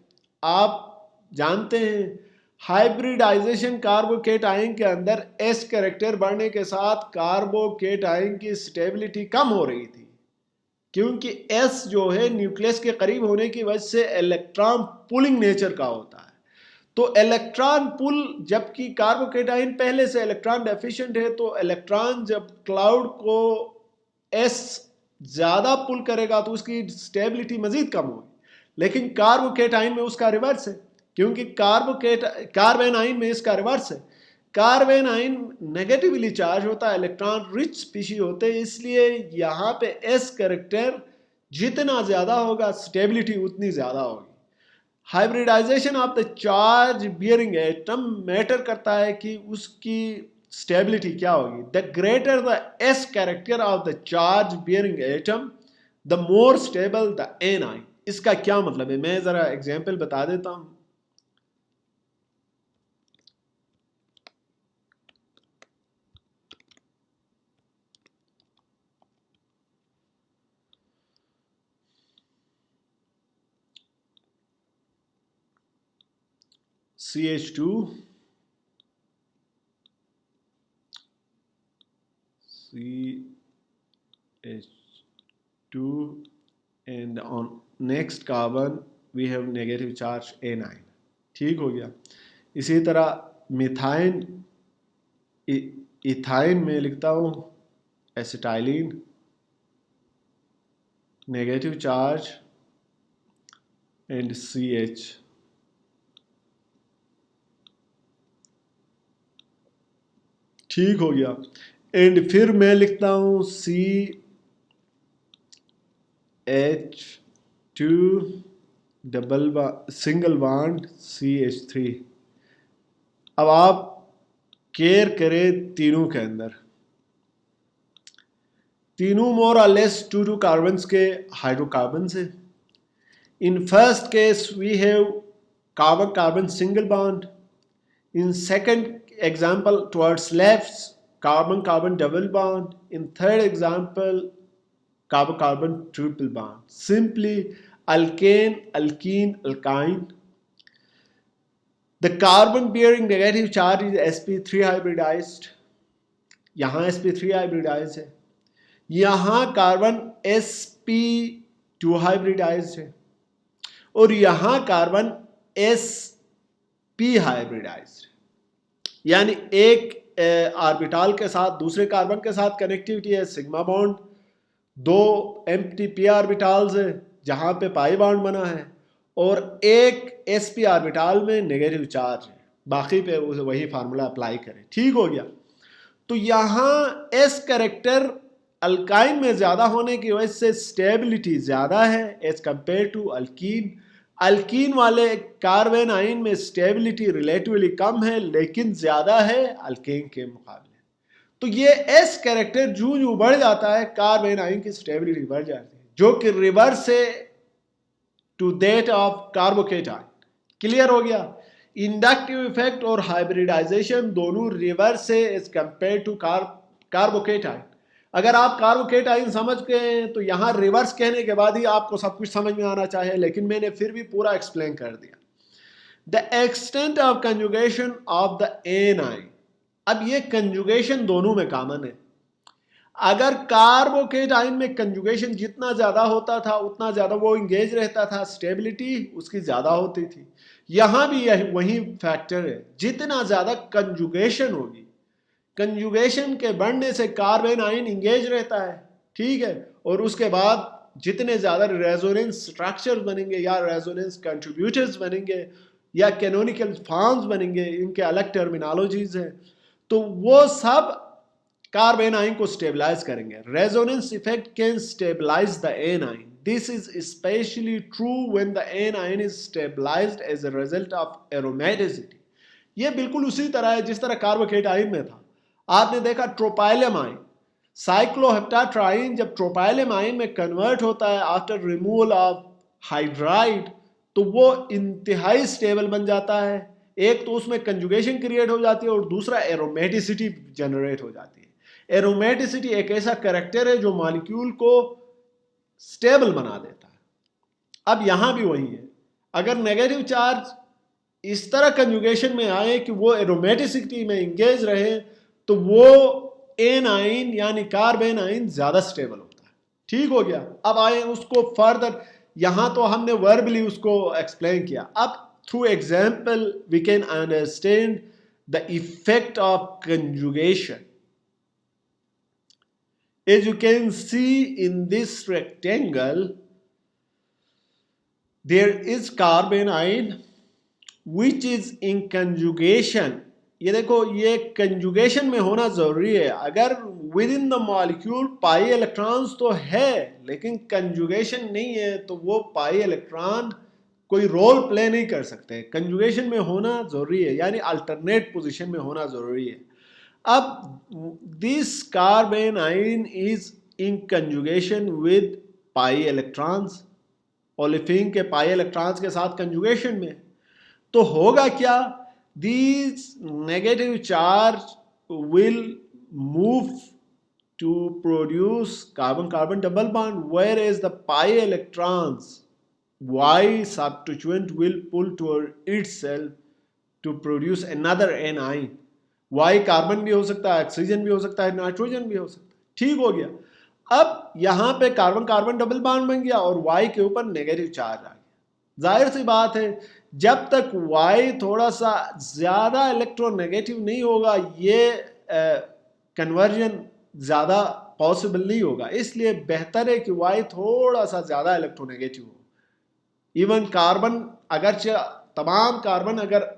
आप जानते हैं हाइब्रिडाइजेशन कार्बोकेटाइन के अंदर एस कैरेक्टर बढ़ने के साथ कार्बोकेटाइन की स्टेबिलिटी कम हो रही थी, क्योंकि एस जो है न्यूक्लियस के करीब होने की वजह से इलेक्ट्रॉन पुलिंग नेचर का होता है। तो इलेक्ट्रॉन पुल, जबकि कार्बोकेटाइन पहले से इलेक्ट्रॉन डेफिशिएंट है, तो इलेक्ट्रॉन जब क्लाउड को एस ज़्यादा पुल करेगा तो उसकी स्टेबिलिटी मज़ीद कम होगी। लेकिन कार्बोकेटाइन में उसका रिवर्स है, क्योंकि कार्बन आयन में इसका रिवर्स है। कार्बन आयन नेगेटिवली चार्ज होता है, इलेक्ट्रॉन रिच स्पीशी होते हैं, इसलिए यहाँ पे एस कैरेक्टर जितना ज़्यादा होगा स्टेबिलिटी उतनी ज़्यादा होगी। Hybridisation of the charge bearing atom matter करता है कि उसकी स्टेबिलिटी क्या होगी। The greater the S character of the charge bearing atom the more stable the anion. इसका क्या मतलब है, मैं ज़रा एग्जाम्पल बता देता हूँ। CH2 and on next carbon we have negative charge A9। ठीक हो गया। इसी तरह मिथाइन, इथाइन में लिखता हूँ acetylene, negative charge and CH। ठीक हो गया। एंड फिर मैं लिखता हूँ CH2 सिंगल बॉन्ड CH3। अब आप केयर करें तीनों के अंदर, तीनों मोर और लेस 2 कार्बन के हाइड्रोकार्बन से। In first case we have carbon carbon single bond. In second example towards left, carbon-carbon double bond. In third example, carbon-carbon triple bond. Simply alkane, alkene, alkyne. The carbon-bearing negative charge is sp3 hybridized. यहाँ sp3 hybridized है, यहाँ carbon sp2 hybridized है और यहाँ carbon sp hybridized। यानी एक orbital के साथ दूसरे कार्बन के साथ कनेक्टिविटी है sigma bond, 2 empty p orbitals है जहाँ पे पाई बॉन्ड बना है, और एक sp ऑर्बिटल में नेगेटिव चार्ज है। बाकी पे वही फार्मूला अप्लाई करें। ठीक हो गया। तो यहाँ s कैरेक्टर अल्काइन में ज़्यादा होने की वजह से स्टेबिलिटी ज़्यादा है as compare to alkene. Alkene वाले कार्बन आयन में स्टेबिलिटी रिलेटिवली कम है लेकिन ज़्यादा है अल्केन के मुकाबले। तो ये एस कैरेक्टर जूं जूं बढ़ जाता है कार्बन आयन की स्टेबिलिटी बढ़ जाती है, जो कि रिवर्स है to that of carbocation. Clear हो गया। इंडक्टिव इफेक्ट और हाइब्रिडाइजेशन दोनों रिवर्स है एज कंपेयर टू कार्बोकेटाइन। अगर आप कार्बोकेटाइन समझ गए तो यहाँ रिवर्स कहने के बाद ही आपको सब कुछ समझ में आना चाहिए, लेकिन मैंने फिर भी पूरा एक्सप्लेन कर दिया। The extent of conjugation of the A9, अब ये कंजुगेशन दोनों में कॉमन है। अगर कार्बोकेटाइन में कंजुगेशन जितना ज्यादा होता था उतना ज्यादा वो इंगेज रहता था, स्टेबिलिटी उसकी ज्यादा होती थी। यहां भी यही वही फैक्टर है, जितना ज्यादा कंजुगेशन होगी, कंजुगेशन के बढ़ने से कार्बन आयन इंगेज रहता है, ठीक है, और उसके बाद जितने ज्यादा रेजोनेंस स्ट्रक्चर बनेंगे या रेजोनेंस कंट्रीब्यूटर्स बनेंगे या कैनोनिकल फॉर्म्स बनेंगे, इनके अलग टर्मिनोलॉजीज हैं, तो वो सब कार्बन आयन को स्टेबलाइज करेंगे। Resonance effect can stabilise the anion. This is especially true when the anion is stabilized as a result of aromaticity. ये बिल्कुल उसी तरह है जिस तरह कार्बोकेटाइन में था। आपने देखा ट्रोपाइलेमाइन, साइक्लोहेप्टाट्राइन जब ट्रोपाइलेमाइन में कन्वर्ट होता है आफ्टर रिमूवल ऑफ हाइड्राइड, तो वो इंतहाई स्टेबल बन जाता है। एक तो उसमें कंजुगेशन क्रिएट हो जाती है और दूसरा एरोमेटिसिटी जनरेट हो जाती है। एरोमेटिसिटी एक ऐसा कैरेक्टर है जो मॉलिक्यूल को स्टेबल बना देता है। अब यहां भी वही है, अगर नेगेटिव चार्ज इस तरह कंजुगेशन में आए कि वो एरोमेटिसिटी में इंगेज रहे, तो वो एनाइन यानी कार्बन आइन ज्यादा स्टेबल होता है। ठीक हो गया। अब आए उसको फर्दर, यहां तो हमने वर्बली उसको एक्सप्लेन किया, अब through example we can understand the effect of conjugation. As you can see in this rectangle, there is carbon ion which is in conjugation. ये देखो, ये कंजुगेशन में होना जरूरी है। अगर with in the molecule pi electrons तो है लेकिन कंजुगेशन नहीं है, तो वो पाई इलेक्ट्रॉन कोई रोल प्ले नहीं कर सकते। कंजुगेशन में होना जरूरी है, यानी अल्टरनेट पोजीशन में होना जरूरी है। अब this carbon ion is in conjugation with pi electrons, olefin के पाई इलेक्ट्रॉन्स के साथ कंजुगेशन में, तो होगा क्या, these negative charge will move to produce carbon-carbon double bond, whereas the pi electrons Y substituent will pull toward itself to produce another anion. Y carbon भी हो सकता है, ऑक्सीजन भी हो सकता है, नाइट्रोजन भी हो सकता है। ठीक हो गया। अब यहां पे कार्बन कार्बन डबल बॉन्ड बन गया और Y के ऊपर नेगेटिव चार्ज आ गया। जाहिर सी बात है, जब तक Y थोड़ा सा ज्यादा इलेक्ट्रोनेगेटिव नहीं होगा, ये कन्वर्जन ज्यादा पॉसिबल नहीं होगा। इसलिए बेहतर है कि Y थोड़ा सा ज्यादा इलेक्ट्रोनेगेटिव हो। इवन कार्बन, अगर तमाम कार्बन अगर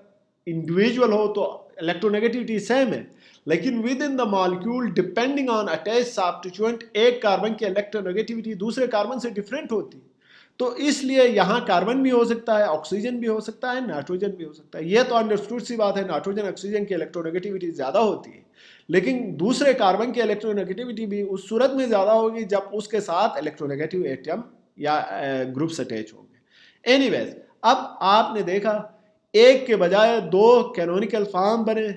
इंडिविजुअल हो तो इलेक्ट्रोनेगेटिविटी सेम है, लेकिन with in the molecule depending on attach substituent एक कार्बन की इलेक्ट्रोनेगेटिविटी दूसरे कार्बन से डिफरेंट होती है। तो इसलिए यहाँ कार्बन भी हो सकता है, ऑक्सीजन भी हो सकता है, नाइट्रोजन भी हो सकता है। यह तो अंडरस्टूड सी बात है, नाइट्रोजन ऑक्सीजन की इलेक्ट्रोनेगेटिविटी ज़्यादा होती है, लेकिन दूसरे कार्बन की इलेक्ट्रोनेगेटिविटी भी उस सूरत में ज़्यादा होगी जब उसके साथ इलेक्ट्रोनेगेटिव एटम या ग्रुप्स अटैच होंगे। एनीवेज, अब आपने देखा एक के बजाय दो कैनोनिकल फॉर्म बने,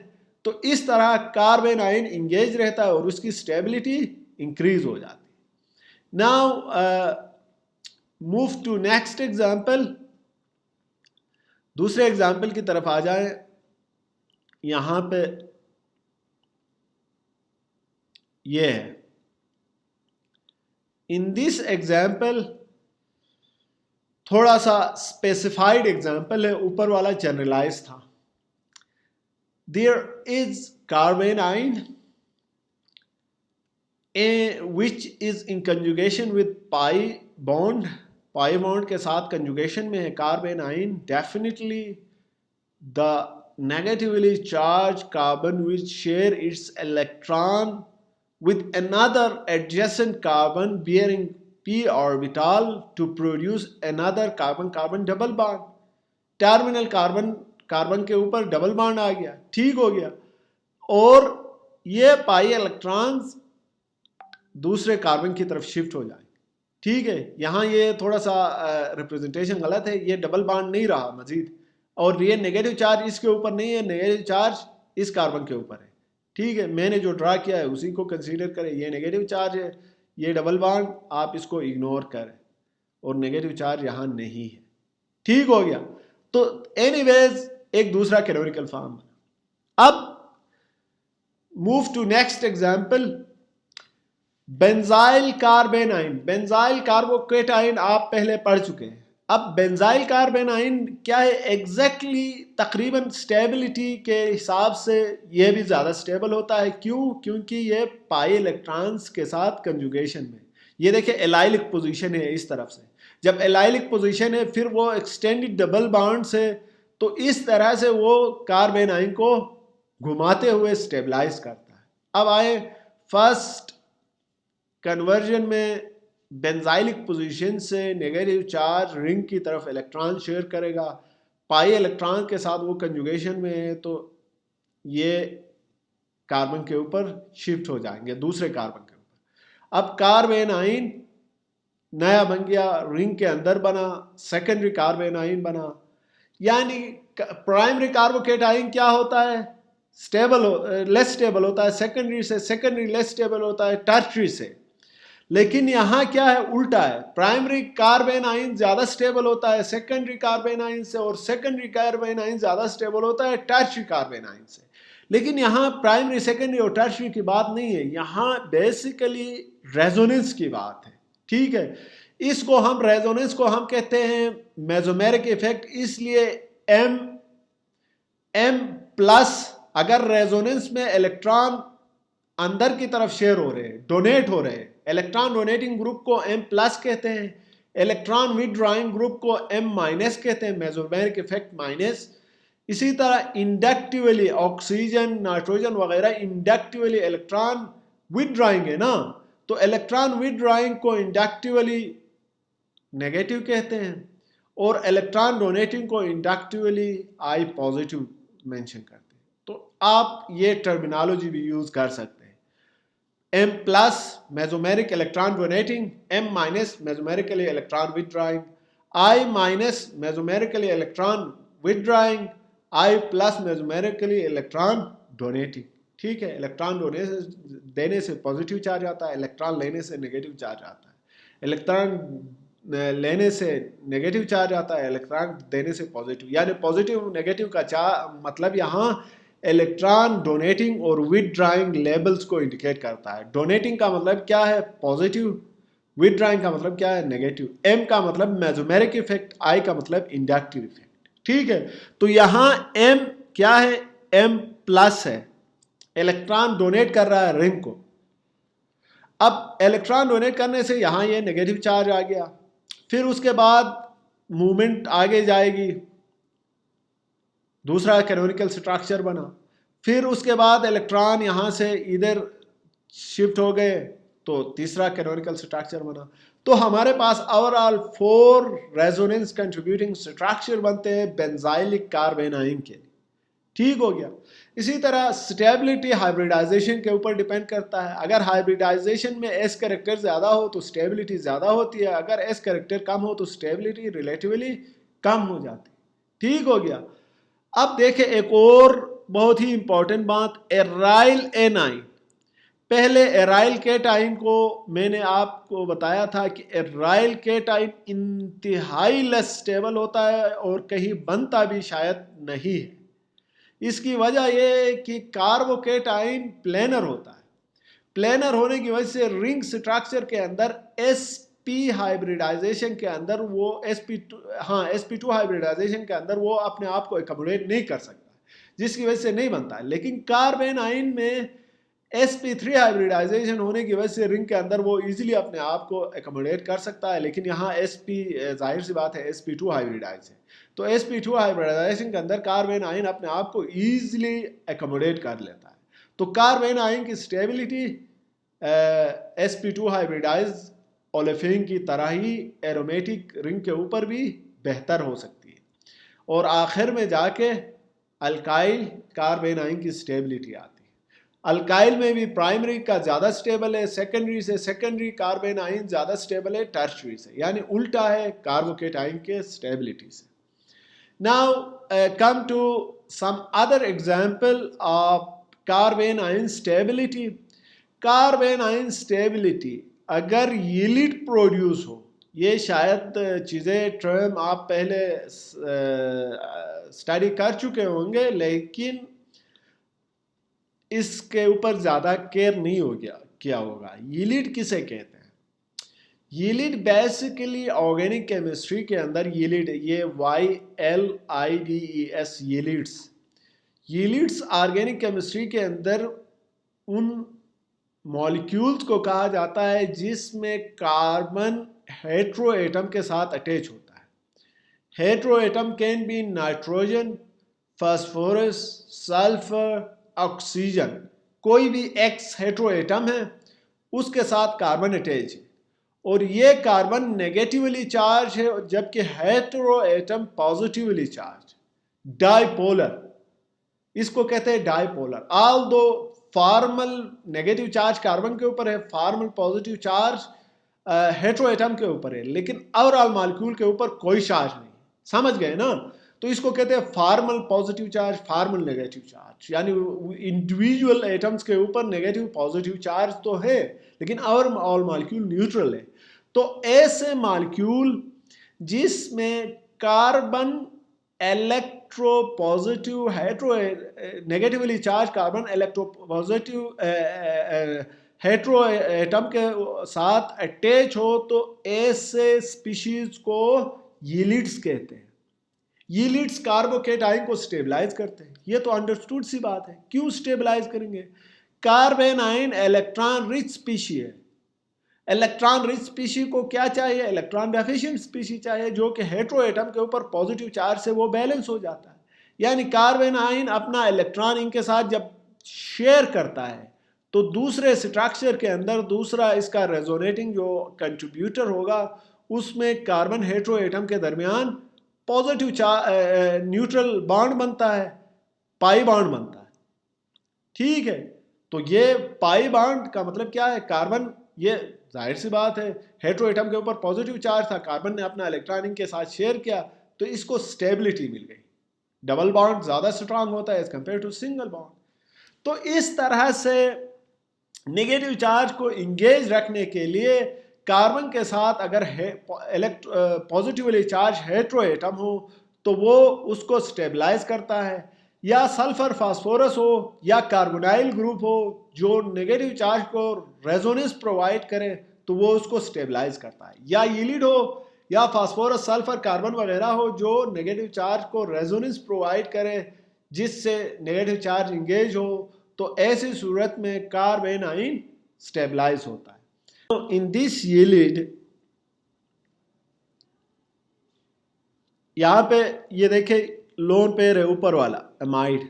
तो इस तरह कार्बन आयन इंगेज रहता है और उसकी स्टेबिलिटी इंक्रीज हो जाती है। Now move to next example. दूसरे एग्जाम्पल की तरफ आ जाए। यहां पे ये है, इन दिस एग्जाम्पल थोड़ा सा स्पेसिफाइड एग्जाम्पल है, ऊपर वाला जनरलाइज था। There is carbanion which is in conjugation with pi bond, pi bond के साथ कंजुगेशन में है carbanion. Definitely the negatively charge carbon which share its electron with another adjacent carbon bearing p orbital to produce another carbon-carbon double bond. Terminal carbon के ऊपर double bond आ गया, ठीक हो गया, और ये पाई इलेक्ट्रॉन्स दूसरे कार्बन की तरफ शिफ्ट हो जाए। ठीक है, यहाँ ये थोड़ा सा रिप्रेजेंटेशन गलत है, ये डबल बॉन्ड नहीं रहा मजीद, और ये नेगेटिव चार्ज इसके ऊपर नहीं है, नेगेटिव चार्ज इस कार्बन के ऊपर है। ठीक है, मैंने जो ड्रा किया है उसी को कंसीडर करें, ये नेगेटिव चार्ज है, ये डबल बॉन्ड आप इसको इग्नोर करें और नेगेटिव चार्ज यहाँ नहीं है। ठीक हो गया। तो एनीवेज एक दूसरा कैनोनिकल फॉर्म। अब move to next example, benzyl carbanion. Benzyl carbocation आप पहले पढ़ चुके हैं। अब बेंजाइल कार्बेनाइन क्या है एग्जैक्टली तकरीबन स्टेबिलिटी के हिसाब से ये भी ज़्यादा स्टेबल होता है। क्यों? क्योंकि ये पाई इलेक्ट्रॉन्स के साथ कंजुगेशन में, ये देखिए एलाइलिक पोजीशन है इस तरफ से, जब एलाइलिक पोजीशन है फिर वो एक्सटेंडेड डबल बॉन्ड से, तो इस तरह से वो कार्बेनाइन को घुमाते हुए स्टेबलाइज करता है। अब आए फर्स्ट कन्वर्जन में, बेंजाइलिक पोजीशन से नेगेटिव चार्ज रिंग की तरफ इलेक्ट्रॉन शेयर करेगा, पाई इलेक्ट्रॉन के साथ वो कंजुगेशन में है, तो ये कार्बन के ऊपर शिफ्ट हो जाएंगे दूसरे कार्बन के ऊपर। अब कार्बेनाइन नया बन गया, रिंग के अंदर बना, सेकेंडरी कार्बेनाइन बना। यानी प्राइमरी कार्बोकेटाइन क्या होता है? स्टेबल लेस स्टेबल होता है सेकेंडरी से, सेकेंडरी लेस स्टेबल होता है टर्शरी से। लेकिन यहाँ क्या है? उल्टा है, प्राइमरी कार्बेनाइन ज्यादा स्टेबल होता है सेकेंडरी कार्बेनाइन से, और सेकेंडरी कार्बेनाइन ज्यादा स्टेबल होता है टर्शरी कार्बेनाइन से। लेकिन यहाँ प्राइमरी, सेकेंडरी और टर्शरी की बात नहीं है, यहाँ बेसिकली रेजोनेंस की बात है। ठीक है, इसको हम रेजोनेंस को हम कहते हैं मेसोमेरिक इफेक्ट, इसलिए M प्लस, अगर रेजोनेंस में इलेक्ट्रॉन अंदर की तरफ शेयर हो रहे हैं, डोनेट हो रहे हैं, इलेक्ट्रॉन डोनेटिंग ग्रुप को M प्लस कहते हैं, इलेक्ट्रॉन विथड्रॉइंग ग्रुप को M माइनस कहते हैं, मेसोमेरिक इफेक्ट माइनस। इसी तरह इंडक्टिवली ऑक्सीजन, नाइट्रोजन वगैरह इंडक्टिवली इलेक्ट्रॉन विथड्रॉइंग है ना, तो इलेक्ट्रॉन विथड्रॉइंग को इंडक्टिवली नेगेटिव कहते हैं, और इलेक्ट्रॉन डोनेटिंग को इंडक्टिवली I पॉजिटिव मेंशन करते हैं। तो आप ये टर्मिनोलॉजी भी यूज कर सकते हैं। M plus mesomeric electron donating, M minus mesomerically electron withdrawing, I minus mesomerically electron withdrawing, I plus mesomerically electron donating. ठीक है, इलेक्ट्रॉन देने से पॉजिटिव चार्ज आता है, इलेक्ट्रॉन लेने से नेगेटिव चार्ज आता है, इलेक्ट्रॉन लेने से नेगेटिव चार्ज आता है, इलेक्ट्रॉन देने से पॉजिटिव। यानी पॉजिटिव नेगेटिव का मतलब यहाँ इलेक्ट्रॉन डोनेटिंग और विथड्रॉइंग लेवल्स को इंडिकेट करता है। डोनेटिंग का मतलब क्या है? पॉजिटिव। विथड्रॉइंग का मतलब क्या है? नेगेटिव। M का मतलब मेसोमेरिक इफेक्ट, I का मतलब इंडक्टिव इफेक्ट। ठीक है, तो यहाँ M क्या है? M प्लस है, इलेक्ट्रॉन डोनेट कर रहा है रिंग को। अब इलेक्ट्रॉन डोनेट करने से यहाँ ये नेगेटिव चार्ज आ गया, फिर उसके बाद मूवमेंट आगे जाएगी, दूसरा कैनोनिकल स्ट्रक्चर बना, फिर उसके बाद इलेक्ट्रॉन यहाँ से इधर शिफ्ट हो गए तो तीसरा कैनोनिकल स्ट्रक्चर बना। तो हमारे पास ओवरऑल 4 रेजोनेंस कंट्रीब्यूटिंग स्ट्रक्चर बनते हैं बेंजाइलिक कार्बेनाइन के। ठीक हो गया। इसी तरह स्टेबिलिटी हाइब्रिडाइजेशन के ऊपर डिपेंड करता है। अगर हाइब्रिडाइजेशन में S कैरेक्टर ज़्यादा हो तो स्टेबिलिटी ज़्यादा होती है, अगर S कैरेक्टर कम हो तो स्टेबिलिटी रिलेटिवली कम हो जाती है। ठीक हो गया। अब देखें एक और बहुत ही इंपॉर्टेंट बात, एराइल एनाइन। पहले एराइल केटाइन को मैंने आपको बताया था कि एराइल केटाइन इंतहाई लेस स्टेबल होता है और कहीं बनता भी शायद नहीं है। इसकी वजह यह है कि कार्बोकेटाइन प्लेनर होता है। प्लेनर होने की वजह से रिंग स्ट्रक्चर के अंदर sp हाइब्रिडाइजेशन के अंदर वो sp2 हाइब्रिडाइजेशन के अंदर वो अपने आप को एकोमोडेट नहीं कर सकता, जिसकी वजह से नहीं बनता है। लेकिन कार्बेनाइन में sp3 हाइब्रिडाइजेशन होने की वजह से रिंग के अंदर वो इजीली अपने आप को एकोमोडेट कर सकता है। लेकिन यहाँ sp जाहिर सी बात है sp2 हाइब्रिडाइज है, तो sp2 हाइब्रिडाइजेशन के अंदर कार्बेनाइन अपने आप को इजीली एकोमोडेट कर लेता है। तो कार्बेनाइन की स्टेबिलिटी sp2 हाइब्रिडाइज ओलेफिन की तरह ही एरोमेटिक रिंग के ऊपर भी बेहतर हो सकती है। और आखिर में जाके अल्काइल कार्बेनाइन की स्टेबिलिटी आती है। अल्काइल में भी प्राइमरी का ज़्यादा स्टेबल है सेकेंडरी से, सेकेंडरी कार्बेनाइन ज़्यादा स्टेबल है टर्शरी से, यानी उल्टा है कार्बोकेटाइन के स्टेबिलिटी से। Now come to some other example of carbanion stability. Carbanion stability अगर यील्ड प्रोड्यूस हो, ये शायद चीज़ें टर्म आप पहले स्टडी कर चुके होंगे, लेकिन इसके ऊपर ज़्यादा केयर नहीं हो गया क्या होगा। यील्ड किसे कहते हैं? यील्ड बेसिकली ऑर्गेनिक केमिस्ट्री के अंदर यील्ड, ये YLIDES यील्ड्स ऑर्गेनिक केमिस्ट्री के अंदर उन मॉलिक्यूल्स को कहा जाता है जिसमें कार्बन हेट्रो एटम के साथ अटैच होता है। Hetero atom can be nitrogen, phosphorus, sulphur, oxygen. कोई भी एक्स हेट्रो एटम है उसके साथ कार्बन अटैच है और ये कार्बन नेगेटिवली चार्ज है, जबकि hetero atom positively charge, dipolar, इसको कहते हैं डाइपोलर। ऑल दो फॉर्मल नेगेटिव चार्ज कार्बन के ऊपर है, formal positive charge hetero atom के ऊपर है, लेकिन ओवरऑल मॉलिक्यूल के ऊपर कोई चार्ज नहीं। समझ गए ना? तो इसको कहते हैं formal positive charge, formal negative charge, यानी इंडिविजुअल एटम्स के ऊपर नेगेटिव पॉजिटिव चार्ज तो है, लेकिन ओवरऑल मॉलिक्यूल न्यूट्रल है। तो ऐसे मॉलिक्यूल जिसमें carbon electro positive hetero negatively charge carbon electro positive hetero atom के साथ अटैच हो, तो ऐसे स्पीशीज को यील्ड्स कहते हैं। यील्ड्स कार्बोकेटाइन को स्टेबलाइज करते हैं। ये तो अंडरस्टूड सी बात है। क्यों स्टेबलाइज करेंगे? कार्बेनाइन इलेक्ट्रॉन रिच स्पीशी है। इलेक्ट्रॉन रिच स्पीशी को क्या चाहिए? इलेक्ट्रॉन डेफिशिएंट स्पीशी चाहिए, जो कि हेट्रो एटम के ऊपर पॉजिटिव चार्ज से वो बैलेंस हो जाता है। यानी कार्बेनाइन अपना इलेक्ट्रॉन इनके साथ जब शेयर करता है तो दूसरे स्ट्रक्चर के अंदर दूसरा इसका रेजोनेटिंग जो कंट्रीब्यूटर होगा उसमें कार्बन हेट्रो एटम के दरमियान पॉजिटिव न्यूट्रल बॉन्ड बनता है, पाई बॉन्ड बनता है। ठीक है, तो ये पाई बॉन्ड का मतलब क्या है? कार्बन, ये जाहिर सी बात है, हेट्रो एटम के ऊपर पॉजिटिव चार्ज था, कार्बन ने अपना इलेक्ट्रॉन इनके साथ शेयर किया तो इसको स्टेबिलिटी मिल गई। डबल बॉन्ड ज़्यादा स्ट्रांग होता है as compare to single bond. तो इस तरह से नेगेटिव चार्ज को इंगेज रखने के लिए कार्बन के साथ अगर पॉजिटिवली चार्ज हेट्रो एटम हो तो वो उसको स्टेबलाइज करता है, या सल्फर फास्फोरस हो या कार्बोनाइल ग्रुप हो जो नेगेटिव चार्ज को रेजोनेंस प्रोवाइड करे तो वो उसको स्टेबलाइज करता है, या यील्ड हो या फास्फोरस सल्फर कार्बन वगैरह हो जो नेगेटिव चार्ज को रेजोनेंस प्रोवाइड करे जिससे नेगेटिव चार्ज इंगेज हो, तो ऐसी सूरत में कार्बेनाइन स्टेबलाइज होता है। तो इन दिस यील्ड, यहां पे ये देखे लोन पेयर है ऊपर वाला एमाइड।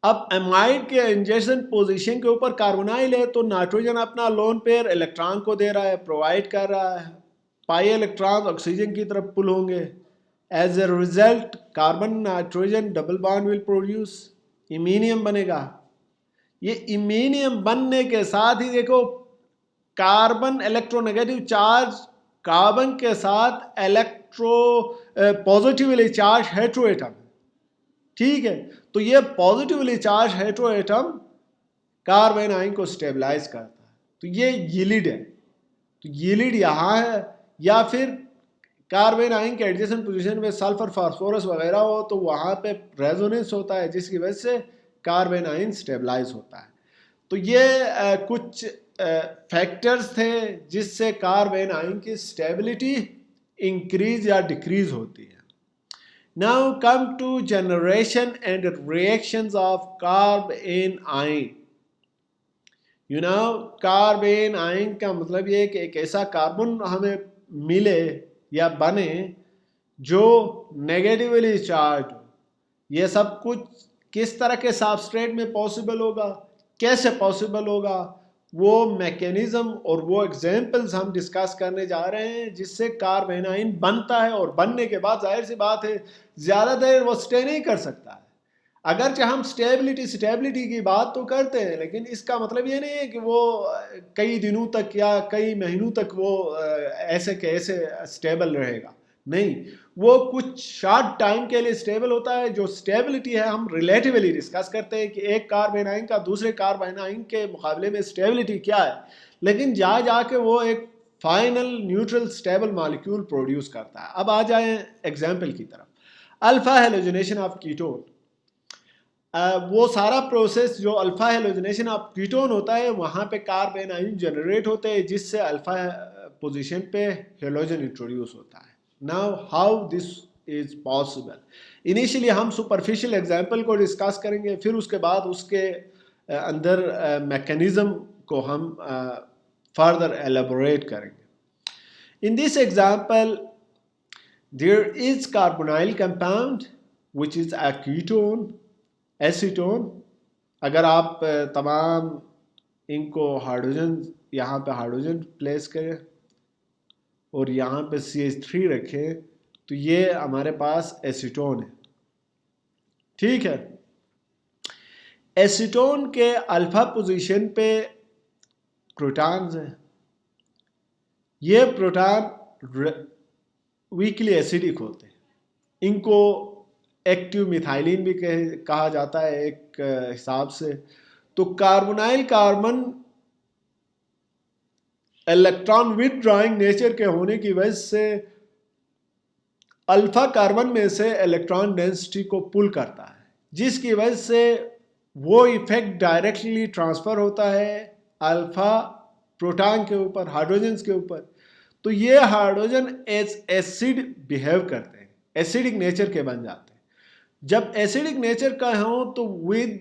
अब एमाइड के इंजेक्शन पोजीशन के ऊपर कार्बोनाइल है तो नाइट्रोजन अपना लोन पेयर इलेक्ट्रॉन को दे रहा है, प्रोवाइड कर रहा है। पाई इलेक्ट्रॉन ऑक्सीजन की तरफ पुल होंगे। As a result carbon nitrogen double bond will produce, iminium बनेगा। ये इमीनियम बनने के साथ ही देखो कार्बन इलेक्ट्रोनेगेटिव चार्ज कार्बन के साथ electro positively charge hetero atom, ठीक है, तो ये पॉजिटिवली चार्ज हेट्रो एटम कार्बेनाइन को स्टेबलाइज करता है। तो ये यील्ड है। तो यील्ड यहाँ है, या फिर कार्बेनाइन के एडजेसेंट पोजीशन में सल्फर फास्फोरस वगैरह हो तो वहाँ पे रेजोनेंस होता है जिसकी वजह से कार्बेनाइन स्टेबलाइज होता है। तो ये कुछ फैक्टर्स थे जिससे कार्बेनाइन की स्टेबिलिटी इंक्रीज या डिक्रीज होती है। Now come to generation and reactions of carbanion. You know, carbanion का मतलब ये कि एक ऐसा कार्बन हमें मिले या बने जो नेगेटिवली चार्ज हो। ये सब कुछ किस तरह के सबस्ट्रेट में पॉसिबल होगा, कैसे पॉसिबल होगा, वो मैकेनिज्म और वो एग्जांपल्स हम डिस्कस करने जा रहे हैं जिससे कार्बेनाइन बनता है। और बनने के बाद जाहिर सी बात है ज़्यादा देर वो स्टे नहीं कर सकता है। अगरचे हम स्टेबिलिटी की बात तो करते हैं, लेकिन इसका मतलब ये नहीं है कि वो कई दिनों तक या कई महीनों तक वो ऐसे के ऐसे स्टेबल रहेगा। नहीं, वो कुछ शॉर्ट टाइम के लिए स्टेबल होता है। जो स्टेबिलिटी है हम रिलेटिवली डिस्कस करते हैं कि एक कार्बन आयन का दूसरे कार्बन आयन के मुकाबले में स्टेबिलिटी क्या है, लेकिन जा जाके वो एक final neutral stable molecule produce करता है। अब आ जाए एग्जाम्पल की तरफ, अल्फा हेलोजनेशन ऑफ कीटोन। वो सारा प्रोसेस जो अल्फा हेलोजनेशन ऑफ कीटोन होता है, वहाँ पे कार्बन आयन जनरेट होते हैं जिससे अल्फा पोजीशन पे हेलोजन इंट्रोड्यूस होता है। Now how this is possible, initially हम सुपरफिशियल एग्जांपल को डिस्कस करेंगे, फिर उसके बाद उसके अंदर मैकेनिज्म को हम फर्दर एलेबोरेट करेंगे। In this example there is carbonyl compound which is a ketone acetone. अगर आप तमाम इनको हाइड्रोजन, यहाँ पे हाइड्रोजन प्लेस करें और यहाँ पे CH3 रखें तो ये हमारे पास एसीटोन है, ठीक है। एसीटोन के अल्फा पोजीशन पे प्रोटॉन्स हैं। ये प्रोटॉन वीकली एसिडिक होते हैं, इनको एक्टिव मिथाइलिन भी कहा जाता है एक हिसाब से। तो carbonyl carbon electron withdrawing nature के होने की वजह से अल्फा कार्बन में से इलेक्ट्रॉन डेंसिटी को पुल करता है, जिसकी वजह से वो इफेक्ट डायरेक्टली ट्रांसफर होता है अल्फा प्रोटॉन के ऊपर, हाइड्रोजन के ऊपर। तो ये हाइड्रोजन एज एसिड बिहेव करते हैं, एसिडिक नेचर के बन जाते हैं। जब एसिडिक नेचर का हो तो विद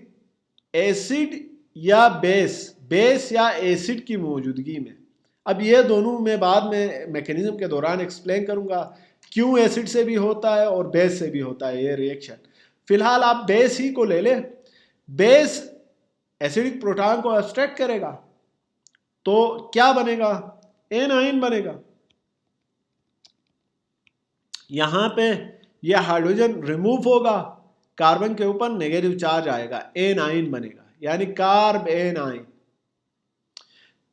एसिड या बेस या एसिड की मौजूदगी में, अब ये दोनों मैं बाद में मैकेनिज्म के दौरान एक्सप्लेन करूंगा क्यों एसिड से भी होता है और बेस से भी होता है ये रिएक्शन। फिलहाल आप बेस ही को ले ले, बेस एसिडिक प्रोटॉन को एब्स्ट्रैक्ट करेगा तो क्या बनेगा, एनाइन बनेगा। यहां पे ये हाइड्रोजन रिमूव होगा, कार्बन के ऊपर नेगेटिव चार्ज आएगा, एनाइन बनेगा, यानी कार्ब एनाइन।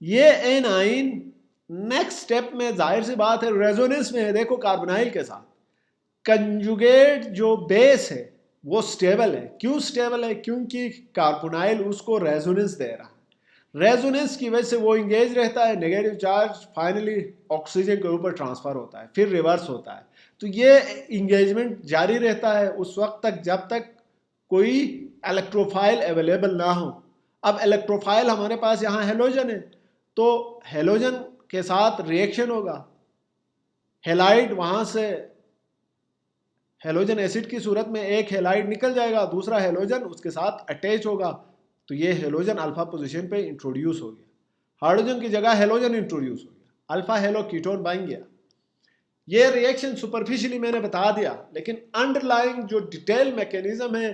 ये एनाइन नेक्स्ट स्टेप में जाहिर सी बात है रेजोनेंस में है, देखो कार्बोनाइल के साथ कंजुगेट जो बेस है वो स्टेबल है। क्यों स्टेबल है, क्योंकि कार्बोनाइल उसको रेजोनेंस दे रहा है। रेजोनेंस की वजह से वो इंगेज रहता है, नेगेटिव चार्ज फाइनली ऑक्सीजन के ऊपर ट्रांसफर होता है, फिर रिवर्स होता है। तो ये इंगेजमेंट जारी रहता है उस वक्त तक जब तक कोई इलेक्ट्रोफाइल अवेलेबल ना हो। अब इलेक्ट्रोफाइल हमारे पास यहाँ हेलोजन है, तो हेलोजन के साथ रिएक्शन होगा, हेलाइड वहां से हेलोजन एसिड की सूरत में एक हेलाइड निकल जाएगा, दूसरा हेलोजन उसके साथ अटैच होगा, तो ये हेलोजन अल्फा पोजीशन पे इंट्रोड्यूस हो गया, हाइड्रोजन की जगह हेलोजन इंट्रोड्यूस हो गया, अल्फा हेलो कीटोन बन गया। ये रिएक्शन सुपरफिशियली मैंने बता दिया, लेकिन अंडरलाइंग जो डिटेल मैकेनिज्म है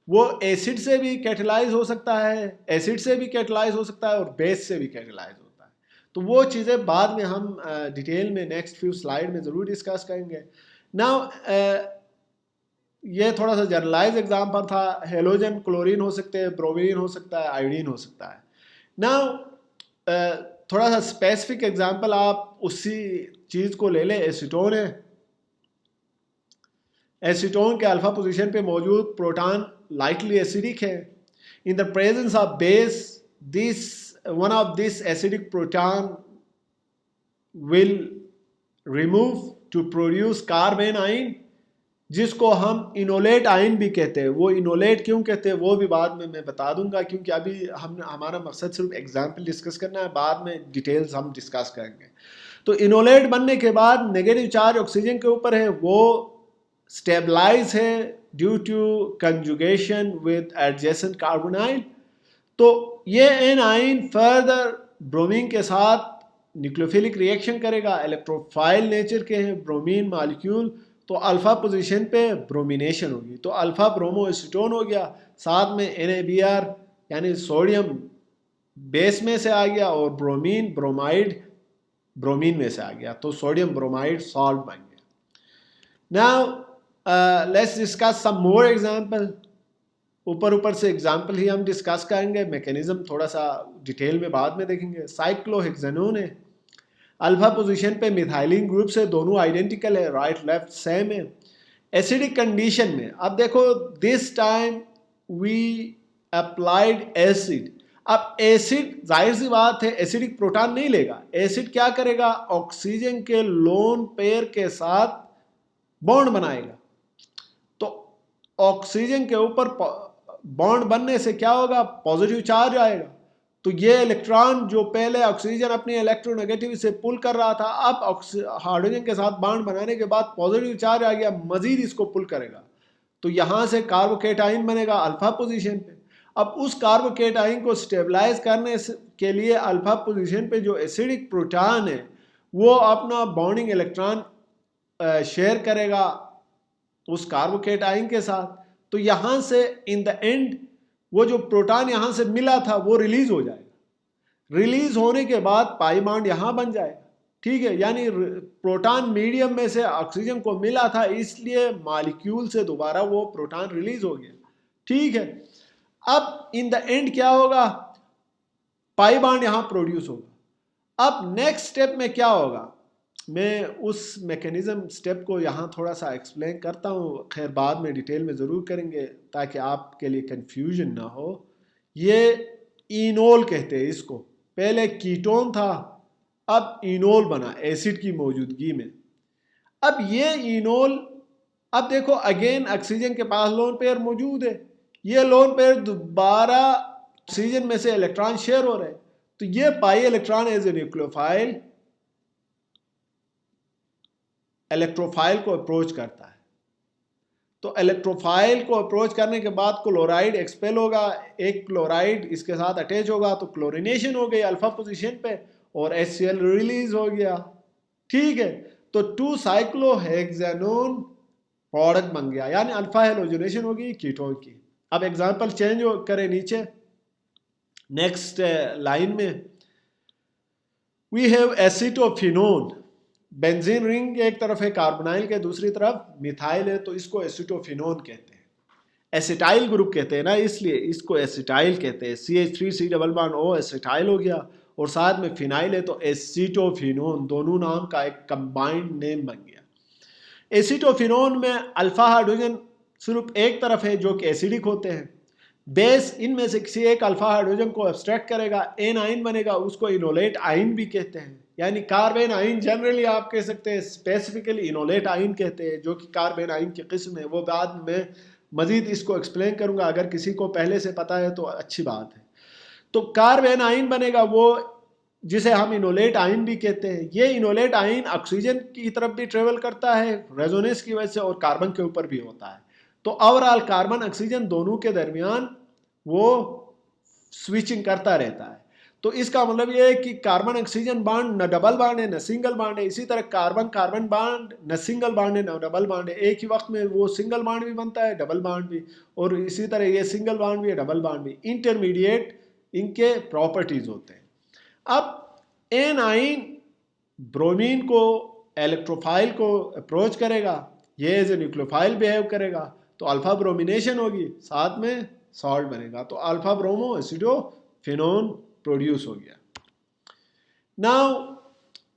वो एसिड से भी कैटेलाइज हो सकता है, एसिड से भी कैटेलाइज हो सकता है और बेस से भी कैटेलाइज होता है। तो वो चीज़ें बाद में हम डिटेल में नेक्स्ट फ्यू स्लाइड में ज़रूर डिस्कस करेंगे। नाउ ये थोड़ा सा जनरलाइज एग्जाम्पल था, हेलोजन क्लोरीन हो सकते हैं, ब्रोमीन हो सकता है, आयोडीन हो सकता है। नाउ थोड़ा सा स्पेसिफिक एग्जाम्पल आप उसी चीज़ को ले लें, एसीटोन है। एसीटोन के अल्फा पोजीशन पे मौजूद प्रोटॉन लाइटली एसिडिक है। In the presence of base this one of this acidic proton will remove to produce carbanion, जिसको हम इनोलेट आयन भी कहते हैं। वो इनोलेट क्यों कहते हैं वो भी बाद में मैं बता दूंगा, क्योंकि अभी हमारा मकसद सिर्फ एग्जाम्पल डिस्कस करना है, बाद में डिटेल्स हम डिस्कस करेंगे। तो इनोलेट बनने के बाद नेगेटिव चार्ज ऑक्सीजन के ऊपर है, वो स्टेबलाइज है due to conjugation with adjacent carbonyl. तो ये एनाइन फर्दर ब्रोमीन के साथ न्यूक्लियोफिलिक रिएक्शन करेगा, इलेक्ट्रोफाइल नेचर के हैं ब्रोमीन मॉलिक्यूल, तो अल्फा पोजीशन पे ब्रोमिनेशन होगी, तो अल्फा ब्रोमो एसीटोन हो गया, साथ में NaBr यानी सोडियम बेस में से आ गया और ब्रोमीन ब्रोमाइड ब्रोमीन में से आ गया, तो सोडियम ब्रोमाइड सॉल्ट बन गया। Now let's discuss some more example. ऊपर से एग्जांपल ही हम डिस्कस करेंगे, मैकेनिज्म थोड़ा सा डिटेल में बाद में देखेंगे। साइक्लोहेक्सेनोन है, अल्फा पोजीशन पे मिथाइलिन ग्रुप से, दोनों आइडेंटिकल है, राइट लेफ्ट सेम है। एसिडिक कंडीशन में अब देखो, this time we applied acid. अब एसिड जाहिर सी बात है एसिडिक प्रोटॉन नहीं लेगा, एसिड क्या करेगा, ऑक्सीजन के लोन पेयर के साथ बॉन्ड बनाएगा। तो ऑक्सीजन के ऊपर बॉन्ड बनने से क्या होगा, पॉजिटिव चार्ज आएगा। तो ये इलेक्ट्रॉन जो पहले ऑक्सीजन अपनी इलेक्ट्रोनेगेटिव से पुल कर रहा था, अब हाइड्रोजन के साथ बॉन्ड बनाने के बाद पॉजिटिव चार्ज आ गया, मजीद इसको पुल करेगा। तो यहां से कार्बोकेटाइन बनेगा अल्फा पोजीशन पे। अब उस कार्बोकेटाइन को स्टेबलाइज करने के लिए अल्फा पोजीशन पे जो एसिडिक प्रोटॉन है वो अपना बॉन्डिंग इलेक्ट्रॉन शेयर करेगा उस कार्बोकेटाइन के साथ। तो यहां से इन द एंड वो जो प्रोटॉन यहां से मिला था वो रिलीज हो जाएगा। रिलीज होने के बाद पाई बॉन्ड यहां बन जाएगा, ठीक है। यानी प्रोटॉन मीडियम में से ऑक्सीजन को मिला था, इसलिए मॉलिक्यूल से दोबारा वो प्रोटॉन रिलीज हो गया, ठीक है। अब इन द एंड क्या होगा, पाई बॉन्ड यहां प्रोड्यूस होगा। अब नेक्स्ट स्टेप में क्या होगा, मैं उस मैकेनिज्म स्टेप को यहाँ थोड़ा सा एक्सप्लेन करता हूँ, खैर बाद में डिटेल में ज़रूर करेंगे ताकि आपके लिए कंफ्यूजन ना हो। ये इनोल कहते हैं इसको, पहले कीटोन था अब इनोल बना एसिड की मौजूदगी में। अब ये इनोल, अब देखो अगेन ऑक्सीजन के पास लोन पेयर मौजूद है, ये लोन पेयर दोबारा ऑक्सीजन में से इलेक्ट्रॉन शेयर हो रहे हैं। तो ये pi electron as a nucleophile electrophile को अप्रोच करता है। तो इलेक्ट्रोफाइल को अप्रोच करने के बाद क्लोराइड एक्सपेल होगा, एक क्लोराइड इसके साथ अटैच होगा, तो क्लोरिनेशन हो गई अल्फा पोजीशन पे और HCl रिलीज हो गया, ठीक है। तो 2 साइक्लोहेक्सेनोन प्रोडक्ट बन गया, यानी अल्फा हेलोजनेशन होगी कीटोन की। अब एग्जांपल चेंज करें नीचे नेक्स्ट लाइन में, we have acetophenone. Benzene ring एक तरफ है कार्बोनाइल के, दूसरी तरफ मिथाइल है, तो इसको एसिटोफिनोन कहते हैं। एसिटाइल ग्रुप कहते हैं ना, इसलिए इसको एसिटाइल कहते हैं। CH3C double bond O acetyl हो गया, और साथ में फिनाइल है तो एसिटोफिनोन, दोनों नाम का एक कंबाइंड नेम बन गया। एसिटोफिनोन में अल्फा हाइड्रोजन सिर्फ एक तरफ है जो कि एसिडिक होते हैं। बेस इनमें से किसी एक अल्फा हाइड्रोजन को एब्स्ट्रैक्ट करेगा, एन आइन बनेगा, उसको इनोलेट आइन भी कहते हैं। यानी कार्बन आइन जनरली आप कह सकते हैं, स्पेसिफिकली इनोलेट आइन कहते हैं, जो कि कार्बन आइन की किस्म है। वो बाद में मजीद इसको एक्सप्लेन करूंगा, अगर किसी को पहले से पता है तो अच्छी बात है। तो कार्बन आइन बनेगा वो जिसे हम इनोलेट आइन भी कहते हैं। ये इनोलेट आइन ऑक्सीजन की तरफ भी ट्रेवल करता है रेजोनेंस की वजह से, और कार्बन के ऊपर भी होता है। तो ओवरऑल कार्बन ऑक्सीजन दोनों के दरमियान वो स्विचिंग करता रहता है। तो इसका मतलब ये है कि कार्बन ऑक्सीजन बॉन्ड न डबल बॉन्ड है न सिंगल बॉन्ड है। इसी तरह कार्बन कार्बन बॉन्ड न सिंगल बॉन्ड है न डबल बॉन्ड है। एक ही वक्त में वो सिंगल बॉन्ड भी बनता है, डबल बॉन्ड भी, और इसी तरह ये सिंगल बॉन्ड भी है, डबल बॉन्ड भी। इंटरमीडिएट इनके प्रॉपर्टीज होते हैं। अब एनाइन ब्रोमीन को इलेक्ट्रोफाइल को अप्रोच करेगा, ये एज ए न्यूक्लियोफाइल बिहेव करेगा, तो अल्फा ब्रोमिनेशन होगी, साथ में सॉल्ट बनेगा, तो अल्फा ब्रोमो एसिडोफिनोन प्रोड्यूस हो गया। नाउ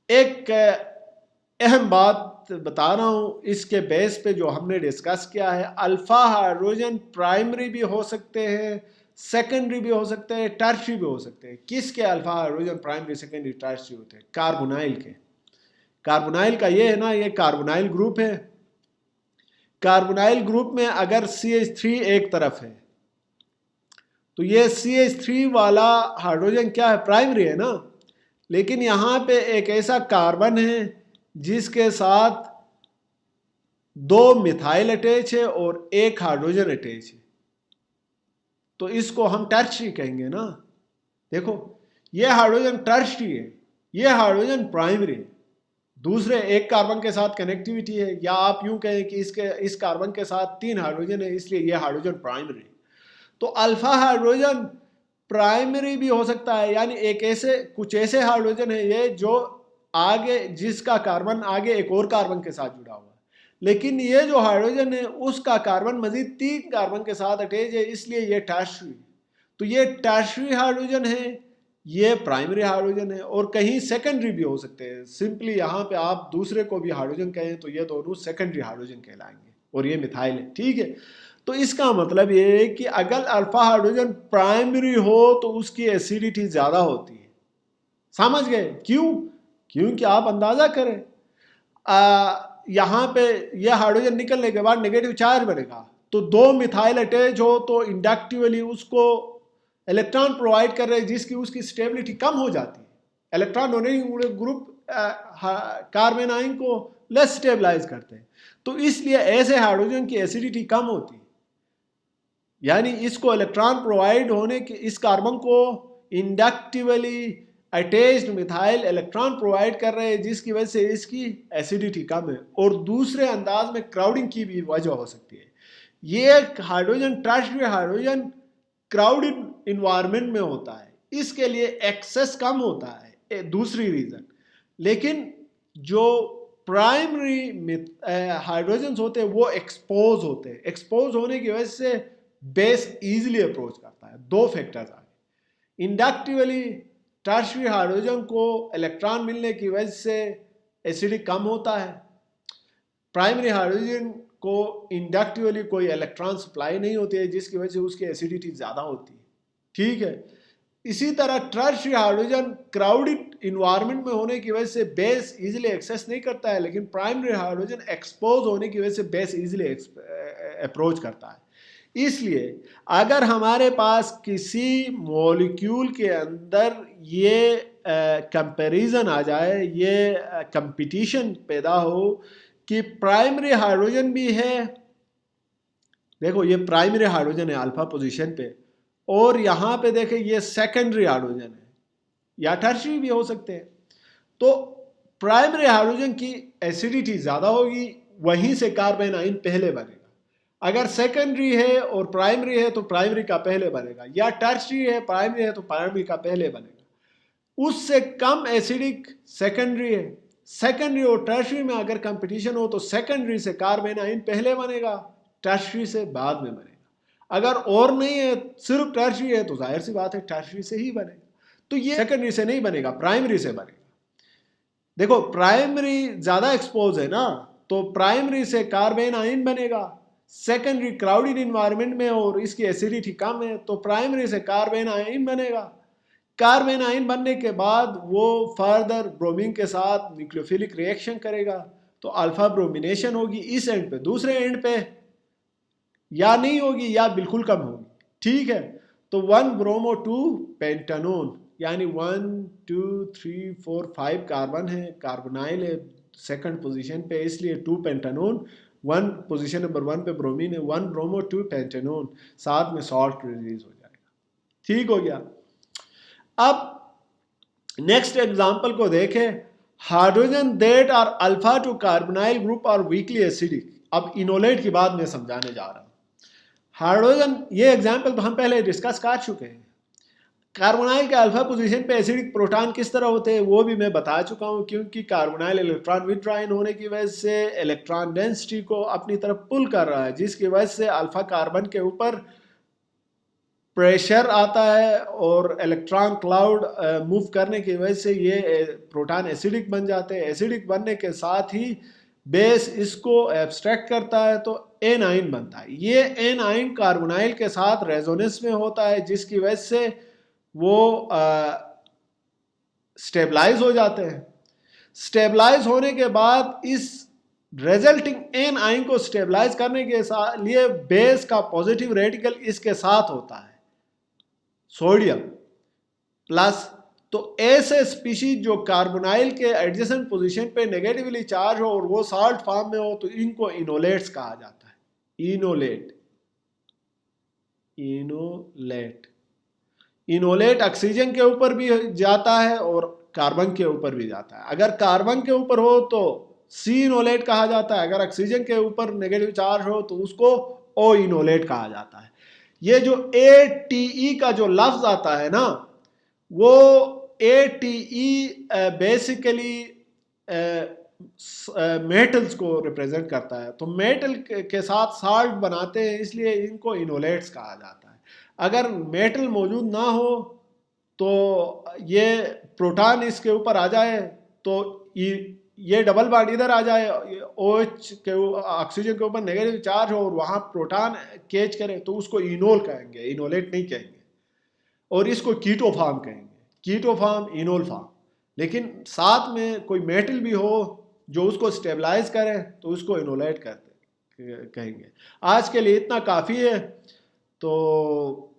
एक अहम बात बता रहा हूं, इसके बेस पे जो हमने डिस्कस किया है, अल्फा हाइड्रोजन प्राइमरी भी हो सकते हैं, सेकेंडरी भी हो सकते हैं, टर्शियरी भी हो सकते हैं। किसके alpha hydrogen primary secondary tertiary होते हैं? कार्बोनाइल के। कार्बोनाइल का ये है ना, ये कार्बोनाइल ग्रुप है। कार्बोनाइल ग्रुप में अगर CH3 एक तरफ है तो ये CH3 वाला हाइड्रोजन क्या है? प्राइमरी है ना। लेकिन यहां पे एक ऐसा कार्बन है जिसके साथ 2 मिथाइल अटैच है और 1 हाइड्रोजन अटैच है, तो इसको हम टर्शियरी कहेंगे ना। देखो ये हाइड्रोजन टर्शियरी है, ये हाइड्रोजन प्राइमरी है। दूसरे एक कार्बन के साथ कनेक्टिविटी है, या आप यूं कहें कि इस कार्बन के साथ 3 हाइड्रोजन है, इसलिए ये हाइड्रोजन प्राइमरी। तो अल्फा हाइड्रोजन प्राइमरी भी हो सकता है, यानी कुछ ऐसे हाइड्रोजन है ये जो आगे, जिसका कार्बन आगे एक और कार्बन के साथ जुड़ा हुआ है, लेकिन ये जो हाइड्रोजन है उसका कार्बन मजीद 3 कार्बन के साथ अटैच है, इसलिए ये टर्शियरी। तो ये टर्शियरी हाइड्रोजन है, ये प्राइमरी हाइड्रोजन है, और कहीं सेकेंडरी भी हो सकते हैं। सिंपली यहाँ पे आप दूसरे को भी हाइड्रोजन कहें तो ये दोनों सेकेंडरी हाइड्रोजन कहलाएंगे। और ये मिथाइल है, ठीक है। तो इसका मतलब ये है कि अगर अल्फा हाइड्रोजन प्राइमरी हो तो उसकी एसिडिटी ज़्यादा होती है। समझ गए क्यों? क्योंकि आप अंदाज़ा करें, यहाँ पे यह हाइड्रोजन निकलने के बाद नेगेटिव चार्ज बनेगा, तो दो मिथाइल अटैच हो तो इंडक्टिवली उसको इलेक्ट्रॉन प्रोवाइड कर रहे हैं, जिसकी उसकी स्टेबिलिटी कम हो जाती है। Electron donating group carbon ion को लेस स्टेबलाइज करते हैं, तो इसलिए ऐसे हाइड्रोजन की एसिडिटी कम होती है। यानी इसको इलेक्ट्रॉन प्रोवाइड होने के, इस कार्बन को inductively attached methyl electron provide कर रहे हैं, जिसकी वजह से इसकी एसिडिटी कम है। और दूसरे अंदाज में क्राउडिंग की भी वजह हो सकती है। ये hydrogen tertiary hydrogen crowded environment में होता है, इसके लिए एक्सेस कम होता है, दूसरी रीजन। लेकिन जो प्राइमरी हाइड्रोजन होते हैं वो एक्सपोज होते हैं, एक्सपोज होने की वजह से बेस इजीली अप्रोच करता है। दो फैक्टर्स आ गए। इंडक्टिवली टर्शियरी हाइड्रोजन को इलेक्ट्रॉन मिलने की वजह से एसिडिक कम होता है। प्राइमरी हाइड्रोजन को इंडक्टिवली कोई इलेक्ट्रॉन सप्लाई नहीं होती है, जिसकी वजह से उसकी एसिडिटी ज़्यादा होती है, ठीक है। इसी तरह टर्शियरी हाइड्रोजन क्राउडेड इन्वायरमेंट में होने की वजह से बेस इजीली एक्सेस नहीं करता है, लेकिन प्राइमरी हाइड्रोजन एक्सपोज होने की वजह से बेस इजीली अप्रोच करता है। इसलिए अगर हमारे पास किसी मॉलिक्यूल के अंदर ये कंपैरिजन आ जाए, ये कंपटीशन पैदा हो कि प्राइमरी हाइड्रोजन भी है, देखो ये प्राइमरी हाइड्रोजन है अल्फा पोजीशन पे, और यहाँ पे देखें ये सेकेंडरी हाइड्रोजन है या टर्शियरी भी हो सकते हैं, तो प्राइमरी हाइड्रोजन की एसिडिटी ज़्यादा होगी, वहीं से कार्बन आयन पहले बनेगा। अगर सेकेंडरी है और प्राइमरी है तो प्राइमरी का पहले बनेगा, या टर्शियरी है प्राइमरी है तो प्राइमरी का पहले बनेगा। उससे कम एसिडिक सेकेंडरी है। सेकेंडरी और टर्शियरी में अगर कंपटीशन हो तो सेकेंडरी से कार्बन आयन पहले बनेगा, टर्शियरी से बाद में बनेगा। अगर और नहीं है, सिर्फ टर्शियरी है, तो जाहिर सी बात है टर्शियरी से ही बनेगा। तो ये सेकेंडरी से नहीं बनेगा, प्राइमरी से बनेगा। देखो प्राइमरी ज़्यादा एक्सपोज है ना, तो प्राइमरी से कार्बन आयन बनेगा। सेकेंडरी क्राउडेड इन्वायरमेंट में और इसकी एसिडिटी कम है, तो प्राइमरी से कार्बन आयन बनेगा। कार्बन आयन बनने के बाद वो फर्दर ब्रोमीन के साथ न्यूक्लियोफिलिक रिएक्शन करेगा, तो अल्फा ब्रोमिनेशन होगी इस एंड पे। दूसरे एंड पे या नहीं होगी या बिल्कुल कम होगी, ठीक है। तो 1 ब्रोमो 2 पेंटानोन, यानी 1 2 3 4 5 कार्बन है, कार्बोनाइल है सेकंड पोजीशन पे, इसलिए 2 पेंटानोन। 1 पोजीशन नंबर 1 पे ब्रोमीन है, 1 ब्रोमो 2 पेंटानोन, साथ में सॉल्ट रिलीज हो जाएगा, ठीक हो गया। अब नेक्स्ट एग्जांपल को देखें। Hydrogen that are alpha to carbonyl group are weakly acidic. अब इनोलेट की बात मैं समझाने जा रहा हूं। हाइड्रोजन, ये एग्जांपल तो हम पहले डिस्कस कर चुके हैं। कार्बोनाइल के अल्फा पोजीशन पे एसिडिक प्रोटॉन किस तरह होते हैं वो भी मैं बता चुका हूं, क्योंकि कार्बोनाइल इलेक्ट्रॉन विथड्रॉइंग होने की वजह से इलेक्ट्रॉन डेंसिटी को अपनी तरफ पुल कर रहा है, जिसकी वजह से अल्फा कार्बन के ऊपर प्रेशर आता है और इलेक्ट्रॉन क्लाउड मूव करने की वजह से ये प्रोटॉन एसिडिक बन जाते हैं। एसिडिक बनने के साथ ही बेस इसको एब्स्ट्रैक्ट करता है, तो एन आयन बनता है। ये एन आयन कार्बोनाइल के साथ रेजोनेंस में होता है, जिसकी वजह से वो स्टेबलाइज हो जाते हैं। स्टेबलाइज होने के बाद इस रिजल्टिंग एन आयन को स्टेबलाइज करने के लिए बेस का पॉजिटिव रेडिकल इसके साथ होता है, सोडियम प्लस। तो ऐसे स्पीशीज जो कार्बोनाइल के एडजेसेंट पोजीशन पे नेगेटिवली चार्ज हो और वो साल्ट फॉर्म में हो, तो इनको इनोलेट्स कहा जाता है। इनोलेट, इनोलेट, इनोलेट ऑक्सीजन के ऊपर भी जाता है और कार्बन के ऊपर भी जाता है। अगर कार्बन के ऊपर हो तो सी इनोलेट कहा जाता है, अगर ऑक्सीजन के ऊपर नेगेटिव चार्ज हो तो उसको ओ इनोलेट कहा जाता है। ये जो ATE का जो लफ्ज आता है ना, वो ATE बेसिकली मेटल्स को रिप्रेजेंट करता है। तो मेटल के साथ साल्ट बनाते हैं, इसलिए इनको इनोलेट्स कहा जाता है। अगर मेटल मौजूद ना हो तो ये प्रोटॉन इसके ऊपर आ जाए तो ये डबल बॉन्ड इधर आ जाए, OH के ऑक्सीजन के ऊपर नेगेटिव चार्ज हो और वहाँ प्रोटॉन कैच करे तो उसको इनोल कहेंगे, इनोलेट नहीं कहेंगे। और इसको कीटो फार्म कहेंगे, कीटो फार्म, इनोल फार्म। लेकिन साथ में कोई मेटल भी हो जो उसको स्टेबलाइज करे तो उसको इनोलेट करते कहेंगे। आज के लिए इतना काफ़ी है। तो